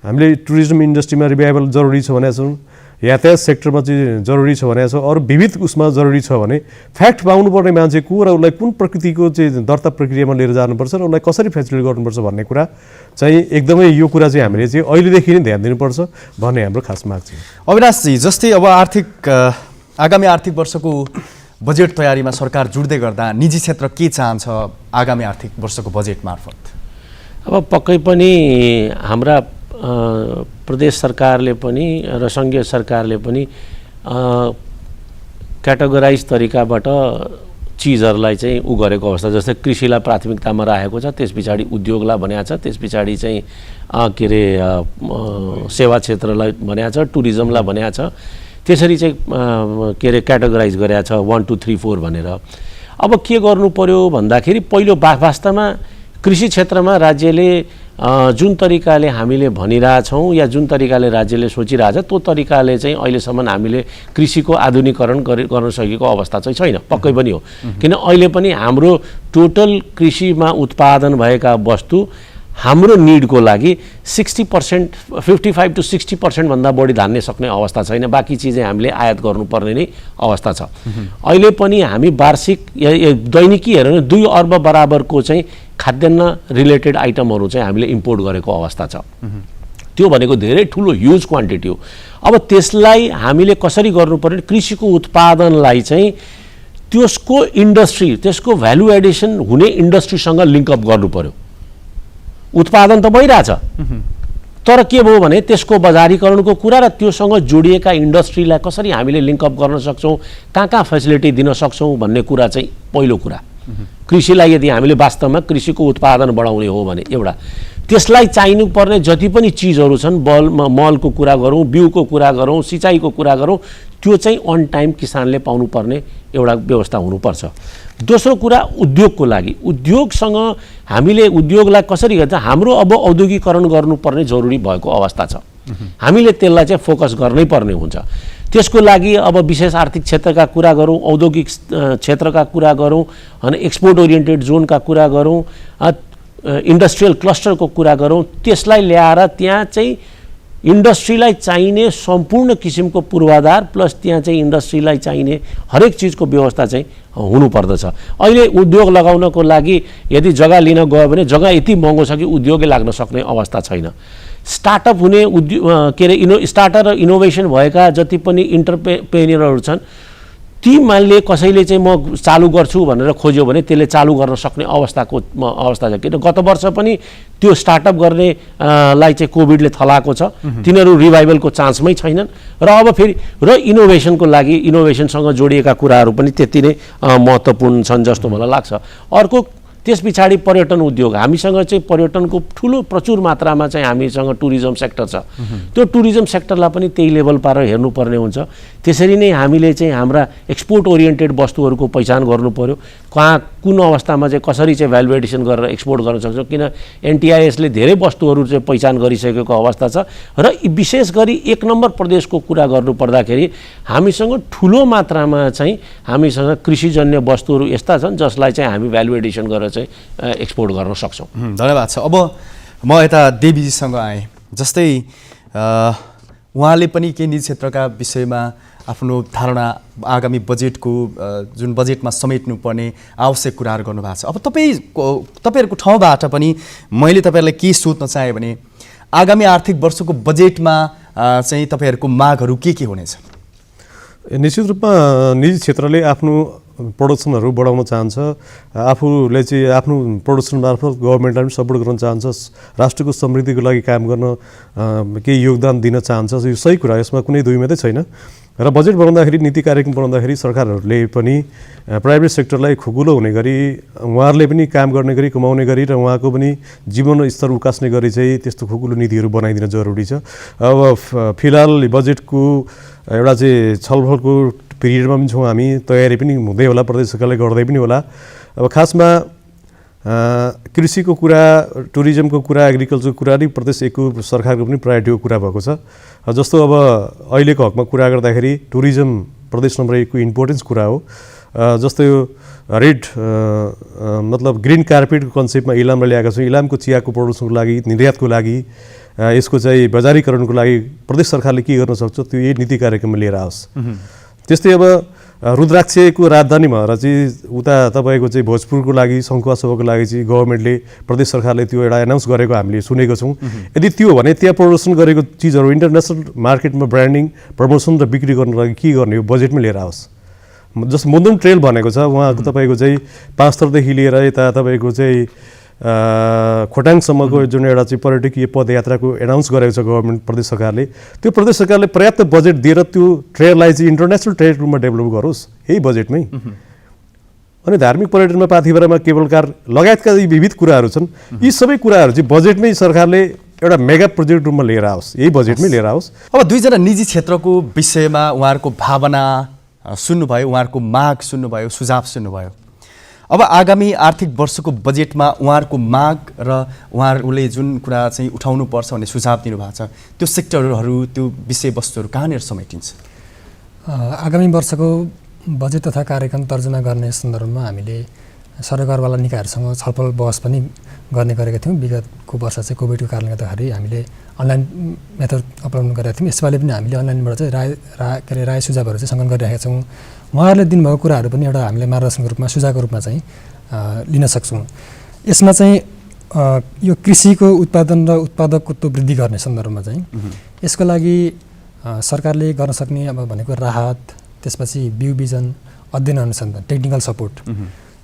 S6: हामीले टुरिज्म इन्डस्ट्रीमा रिभाइभल जरुरी छ भनेको छौँ, यातायात सेक्टरमा चाहिँ जरुरी छ भनेको छ, अरू विविध उसमा जरुरी छ भने फ्याक्ट पाउनुपर्ने मान्छे को र उसलाई कुन प्रकृतिको चाहिँ दर्ता प्रक्रियामा लिएर जानुपर्छ र उसलाई कसरी फेसिलिटेट गर्नुपर्छ भन्ने कुरा चाहिँ एकदमै यो कुरा चाहिँ हामीले चाहिँ अहिलेदेखि नै ध्यान दिनुपर्छ भन्ने हाम्रो खास माग छ।
S1: अविनाशजी, जस्तै अब आगामी आर्थिक वर्षको बजेट तयारीमा सरकार जुट्दै गर्दा निजी क्षेत्र के चाहन्छ आगामी आर्थिक वर्षको बजेट मार्फत?
S5: अब पक्कै पनि हाम्रा प्रदेश सरकारले पनि र सङ्घीय सरकारले पनि क्याटेगोराइज तरिकाबाट चिजहरूलाई चाहिँ गरेको अवस्था, जस्तै कृषिलाई प्राथमिकतामा राखेको छ, त्यस पछाडि उद्योगलाई भनेको छ, त्यस पछाडि चाहिँ के अरे सेवा क्षेत्रलाई भनेको छ, टुरिज्मलाई भनेको छ, त्यसरी चाहिँ के अरे क्याटेगोराइज गरेको छ 1 2 3 4 भनेर। अब के गर्नु पर्यो भन्दाखेरि पहिलो वास्तवमा कृषि क्षेत्रमा राज्यले जुन तरिकाले हामीले भनिरहेछौँ या जुन तरिकाले राज्यले सोचिरहेछ त्यो तरिकाले चाहिँ अहिलेसम्म हामीले कृषिको आधुनिकीकरण गर्न सकेको अवस्था चाहिँ छैन, पक्कै पनि हो। किन अहिले पनि हाम्रो टोटल कृषिमा उत्पादन भएका वस्तु हाम्रो निडको लागि 60%, 55 to 60% भन्दा बढी धान्ने सक्ने अवस्था छैन। बाँकी चिजै हामीले आयात गर्नुपर्ने नै अवस्था छ। अहिले पनि हामी वार्षिक दैनिकी हेऱ्यो भने 2 अर्ब बराबरको चाहिँ खाद्यान्न रिलेटेड आइटमहरू चाहिँ हामीले इम्पोर्ट गरेको अवस्था छ। त्यो भनेको धेरै ठुलो ह्युज क्वान्टिटी हो। अब त्यसलाई हामीले कसरी गर्नुपर्ने, कृषिको उत्पादनलाई चाहिँ त्यसको इन्डस्ट्री, त्यसको भ्यालु एडिसन हुने इन्डस्ट्रीसँग लिङ्कअप गर्नु पर्यो। उत्पादन त भइरहेछ, तर के भयो भने त्यसको बजारीकरणको कुरा र त्योसँग जोडिएका इन्डस्ट्रीलाई कसरी हामीले लिङ्कअप गर्न सक्छौँ, कहाँ फेसिलिटी दिन सक्छौँ भन्ने कुरा चाहिँ पहिलो कुरा। कृषिलाई यदि हामीले वास्तवमा कृषिको उत्पादन बढाउने हो भने एउटा त्यसलाई चाहिनुपर्ने जति पनि चिजहरू छन्, मलको कुरा गरौँ, बिउको कुरा गरौँ, सिँचाइको कुरा गरौँ, त्यो चाहिँ अन टाइम किसानले पाउनुपर्ने एउटा व्यवस्था हुनुपर्छ। दोस्रो कुरा उद्योगको लागि, उद्योगसँग हामीले उद्योगलाई कसरी गर्छ, हाम्रो अब औद्योगिकरण गर्नुपर्ने जरुरी भएको अवस्था छ। हामीले त्यसलाई चाहिँ फोकस गर्नै पर्ने हुन्छ। त्यसको लागि अब विशेष आर्थिक क्षेत्रका कुरा गरौँ, औद्योगिक क्षेत्रका कुरा गरौँ, अनि एक्सपोर्ट ओरिएन्टेड जोनका कुरा गरौँ, इन्डस्ट्रियल क्लस्टरको कुरा गरौँ, त्यसलाई ल्याएर त्यहाँ चाहिँ इन्डस्ट्रीलाई चाहिने सम्पूर्ण किसिमको पूर्वाधार प्लस त्यहाँ चाहिँ इन्डस्ट्रीलाई चाहिने हरेक चिजको व्यवस्था चाहिँ हुनुपर्दछ। अहिले उद्योग लगाउनको लागि यदि जग्गा लिन गयो भने जग्गा यति महँगो छ कि उद्योगै लाग्न सक्ने अवस्था छैन। स्टार्टअप हुने के अरे स्टार्टर र इनोभेसन भएका जति पनि इन्टरप्रेन्योरहरू छन्, ती मानले कसैले चाहिँ म चालु गर्छु भनेर खोज्यो भने त्यसले चालु गर्न सक्ने अवस्था छ। किन गत वर्ष पनि त्यो स्टार्टअप गर्ने लाई चाहिँ कोभिडले थलाएको छ, तिनीहरू रिभाइभलको चान्समै छैनन्। र अब फेरि र इनोभेसनको लागि इनोभेसनसँग जोडिएका कुराहरू पनि त्यति नै महत्त्वपूर्ण छन् जस्तो मलाई लाग्छ। अर्को त्यस पछाडि पर्यटन उद्योग, हामीसँग चाहिँ पर्यटनको ठुलो प्रचुर मात्रामा चाहिँ हामीसँग टुरिज्म सेक्टर छ। त्यो टुरिज्म सेक्टरलाई पनि त्यही लेभल पारेर हेर्नुपर्ने हुन्छ। त्यसरी नै हामीले चाहिँ हाम्रा एक्सपोर्ट ओरिएन्टेड वस्तुहरूको पहिचान गर्नु पर्यो, कहाँ कुन अवस्थामा चाहिँ कसरी चाहिँ भ्यालु एडिसन गरेर एक्सपोर्ट गर्न सक्छौँ। किन एनटिआइएसले धेरै वस्तुहरू चाहिँ पहिचान गरिसकेको अवस्था छ र विशेष गरी 1 नम्बर प्रदेशको कुरा गर्नु पर्दाखेरि हामीसँग ठुलो मात्रामा चाहिँ हामीसँग कृषिजन्य वस्तुहरू यस्ता छन् जसलाई चाहिँ हामी भ्यालु एडिसन गरेर चाहिँ एक्सपोर्ट गर्न सक्छौँ।
S1: धन्यवाद छ। अब म यता देवीजीसँग आएँ। जस्तै उहाँले पनि केही निजी क्षेत्रका विषयमा आफ्नो धारणा आगामी बजेटको जुन बजेटमा समेट्नुपर्ने आवश्यक कुराहरू गर्नुभएको छ। अब तपाईँहरूको ठाउँबाट पनि मैले तपाईँहरूलाई के सोध्न चाहेँ भने आगामी आर्थिक वर्षको बजेटमा चाहिँ तपाईँहरूको मागहरू के हुनेछ?
S6: निश्चित रूपमा निजी क्षेत्रले आफ्नो प्रोडक्सनहरू बढाउन चाहन्छ, आफूले चाहिँ आफ्नो प्रोडक्सन मार्फत गभर्मेन्टलाई पनि सपोर्ट गर्न चाहन्छ, राष्ट्रको समृद्धिको लागि काम गर्न केही योगदान दिन चाहन्छ। यो सही कुरा, यसमा कुनै दुईमतै छैन। र बजेट बनाउँदाखेरि, नीति कार्यक्रम बनाउँदाखेरि सरकारहरूले पनि प्राइभेट सेक्टरलाई खुकुलो हुने गरी, उहाँहरूले पनि काम गर्ने गरी, कमाउने गरी र उहाँको पनि जीवन स्तर उकास्ने गरी चाहिँ त्यस्तो खुकुलो नीतिहरू बनाइदिन जरुरी छ। अब फिलहाल बजेटको एउटा चाहिँ छलफलको पिरियडमा पनि छौँ हामी, तयारी पनि हुँदै होला, प्रदेश सरकारले गर्दै पनि होला। अब खासमा कृषिको कुरा, टुरिज्मको कुरा, एग्रिकल्चरको कुरा नि प्रदेश एकको सरकारको पनि प्रायोरिटीको कुरा भएको छ। जस्तो अब अहिलेको हकमा कुरा गर्दाखेरि टुरिज्म प्रदेश नम्बर 1 को इम्पोर्टेन्स कुरा हो। जस्तो यो रेड मतलब ग्रिन कार्पेटको कन्सेप्टमा इलाममा ल्याएका छौँ। इलामको चियाको प्रोडक्सनको लागि, निर्यातको लागि, यसको चाहिँ बजारीकरणको लागि प्रदेश सरकारले के गर्न सक्छ त्यो यही नीति कार्यक्रममा लिएर आओस्। त्यस्तै अब रुद्राक्षको राजधानी भएर चाहिँ उता तपाईँको चाहिँ भोजपुरको लागि, सङ्खुवा सभाको लागि चाहिँ गभर्मेन्टले, प्रदेश सरकारले त्यो एउटा एनाउन्स गरेको हामीले सुनेको छौँ। यदि त्यो भने त्यहाँ प्रदर्शन गरेको चिजहरू इन्टरनेसनल मार्केटमा ब्रान्डिङ, प्रमोसन र बिक्री गर्नको लागि के गर्ने हो, बजेटमै लिएर आओस्। जस्तो मुन्दुम ट्रेल भनेको छ, उहाँको तपाईँको चाहिँ 5 थरदेखि लिएर यता तपाईँको चाहिँ खोटाङसम्मको जुन एउटा चाहिँ पर्यटकीय पदयात्राको एनाउन्स गरेको छ गभर्मेन्ट, प्रदेश सरकारले, त्यो प्रदेश सरकारले पर्याप्त बजेट दिएर त्यो ट्रेडलाई चाहिँ इन्टरनेसनल ट्रेड रूपमा डेभलप गरोस् यही बजेटमै। अनि धार्मिक पर्यटनमा, पाथिभरामा केबल कार लगायतका यी विविध कुराहरू छन्। यी सबै कुराहरू चाहिँ बजेटमै सरकारले एउटा मेगा प्रोजेक्ट रूपमा लिएर आओस्, यही बजेटमै लिएर आओस्।
S1: अब दुईजना निजी क्षेत्रको विषयमा उहाँहरूको भावना सुन्नुभयो, उहाँहरूको माग सुन्नुभयो, सुझाव सुन्नुभयो। अब आगामी आर्थिक वर्षको बजेटमा उहाँहरूको माग र उहाँहरूले जुन कुरा चाहिँ उठाउनुपर्छ भन्ने सुझाव दिनुभएको छ त्यो सेक्टरहरू त्यो विषयवस्तुहरू कहाँनिर समेटिन्छ?
S4: आगामी वर्षको बजेट तथा कार्यक्रम तर्जुमा गर्ने सन्दर्भमा हामीले सरकारवाला निकायहरूसँग छलफल बहस पनि गर्ने गरेका थियौँ। विगतको वर्ष चाहिँ कोभिडको कारणले गर्दाखेरि हामीले अनलाइन मेथड अपनाउनु गरेका थियौँ। यसपालि पनि हामीले अनलाइनबाट चाहिँ राय सुझावहरू चाहिँ सङ्कलन गरिरहेका छौँ। उहाँहरूले दिनुभएको कुराहरू पनि एउटा हामीले मार्गदर्शनको रूपमा सुझावको रूपमा चाहिँ लिन सक्छौँ। यसमा चाहिँ यो कृषिको उत्पादन र उत्पादकत्व वृद्धि गर्ने सन्दर्भमा चाहिँ यसको लागि सरकारले गर्न सक्ने अब भनेको राहत, त्यसपछि बिउ बिजन, अध्ययन अनुसन्धान, टेक्निकल सपोर्ट,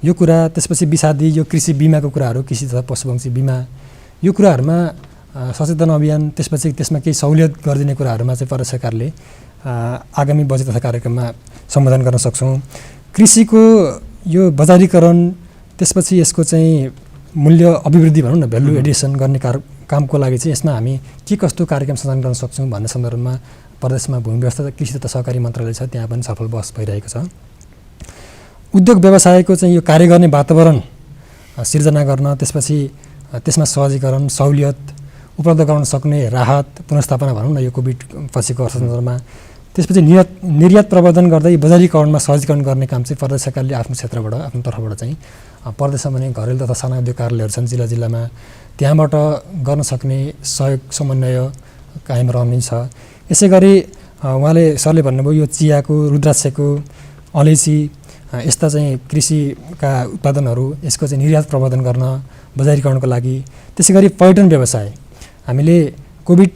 S4: यो कुरा, त्यसपछि विषादी यो कृषि बिमाको कुराहरू, कृषि तथा पशुपक्षी बिमा, यो कुराहरूमा सचेतन अभियान, त्यसपछि त्यसमा केही सहुलियत गरिदिने कुराहरूमा चाहिँ प्रदेश सरकारले आगामी बजेट तथा कार्यक्रममा सम्बोधन गर्न सक्छौँ। कृषिको यो बजारीकरण, त्यसपछि यसको चाहिँ मूल्य अभिवृद्धि भनौँ न, भ्यालु एडिसन गर्ने कामको लागि चाहिँ यसमा हामी के कस्तो कार्यक्रम सञ्चालन गर्न सक्छौँ भन्ने सन्दर्भमा प्रदेशमा भूमि व्यवस्था कृषि तथा सहकारी मन्त्रालय छ, त्यहाँ पनि छलफल बहस भइरहेको छ। उद्योग व्यवसायको चाहिँ यो कार्य गर्ने वातावरण सिर्जना गर्न, त्यसपछि त्यसमा सहजीकरण, सहुलियत उपलब्ध गराउन सक्ने राहत, पुनर्स्थापना भनौँ न यो कोभिड पछिको अर्थतन्त्रमा, त्यसपछि निर्यात प्रवर्धन गर्दै बजारीकरणमा सहजीकरण गर्ने काम चाहिँ प्रदेश सरकारले आफ्नो क्षेत्रबाट, आफ्नो तर्फबाट चाहिँ प्रदेशमा भने घरेलु तथा साना उद्योग कार्यालयहरू छन् जिल्ला जिल्लामा, त्यहाँबाट गर्न सक्ने सहयोग समन्वय कायम रहने छ। यसै गरी उहाँले सरले भन्नुभयो यो चियाको, रुद्राक्षको, अलैँची यस्ता चाहिँ कृषिका उत्पादनहरू, यसको चाहिँ निर्यात प्रवर्धन गर्न बजारीकरणको लागि। त्यसै गरी पर्यटन व्यवसाय, हामीले कोभिड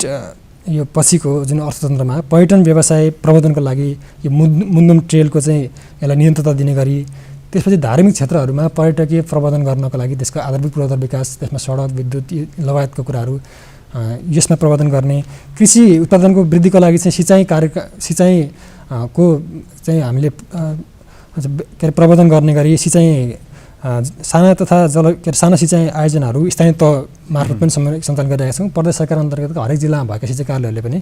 S4: यो पछिको जुन अर्थतन्त्रमा पर्यटन व्यवसाय प्रवर्धनको लागि यो मुन्दुम ट्रेलको चाहिँ यसलाई निरन्तरता दिने गरी, त्यसपछि धार्मिक क्षेत्रहरूमा पर्यटकीय प्रवर्धन गर्नको लागि त्यसको आधारभूत पूर्वाधार विकास, त्यसमा सडक, विद्युत लगायतको कुराहरू यसमा प्रवर्धन गर्ने। कृषि उत्पादनको वृद्धिको लागि चाहिँ सिँचाइको चाहिँ हामीले प्रवर्धन गर्ने गरी सिँचाइ साना तथा साना सिँचाइ आयोजनाहरू स्थानीय तह मार्फत पनि सञ्चालन गरिरहेका छौँ। प्रदेश सरकार अन्तर्गतको हरेक जिल्लामा भएका सिँचाइ कार्यालयहरूले पनि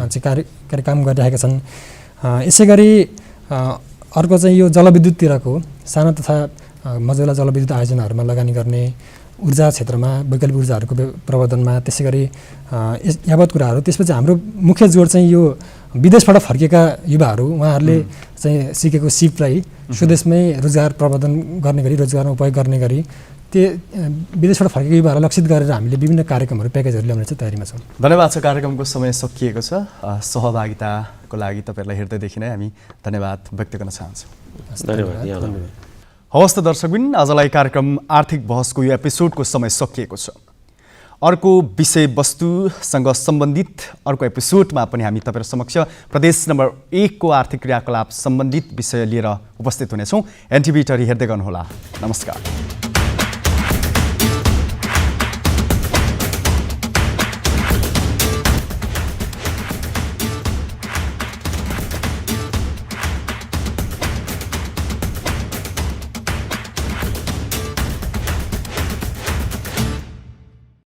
S4: चाहिँ काम गरिरहेका छन्। यसै गरी अर्को चाहिँ यो जलविद्युततिरको साना तथा मझौला जलविद्युत आयोजनाहरूमा लगानी गर्ने, ऊर्जा क्षेत्रमा वैकल्पिक ऊर्जाहरूको प्रवर्धनमा, त्यसै गरी यावत कुराहरू। त्यसपछि हाम्रो मुख्य जोड चाहिँ यो विदेशबाट फर्केका युवाहरू, उहाँहरूले चाहिँ सिकेको सिपलाई स्वदेशमै रोजगार प्रवर्धन गर्ने गरी, रोजगारमा उपयोग गर्ने गरी त्यो विदेशबाट फर्केका युवाहरूलाई लक्षित गरेर हामीले विभिन्न कार्यक्रमहरू, प्याकेजहरू ल्याउने चाहिँ तयारीमा छौँ।
S1: धन्यवाद छ। कार्यक्रमको समय सकिएको छ। सहभागिताको लागि तपाईँहरूलाई हृदयदेखि नै हामी धन्यवाद व्यक्त गर्न चाहन्छौँ।
S5: धन्यवाद।
S1: हवस् त दर्शकबिन, आजलाई कार्यक्रम आर्थिक बहसको यो एपिसोडको समय सकिएको छ। अर्को विषयवस्तुसँग सम्बन्धित अर्को एपिसोडमा पनि हामी तपाईँहरू समक्ष प्रदेश नम्बर 1 को आर्थिक क्रियाकलाप सम्बन्धित विषय लिएर उपस्थित हुनेछौँ। एनटिभी टरी हेर्दै गर्नुहोला। नमस्कार।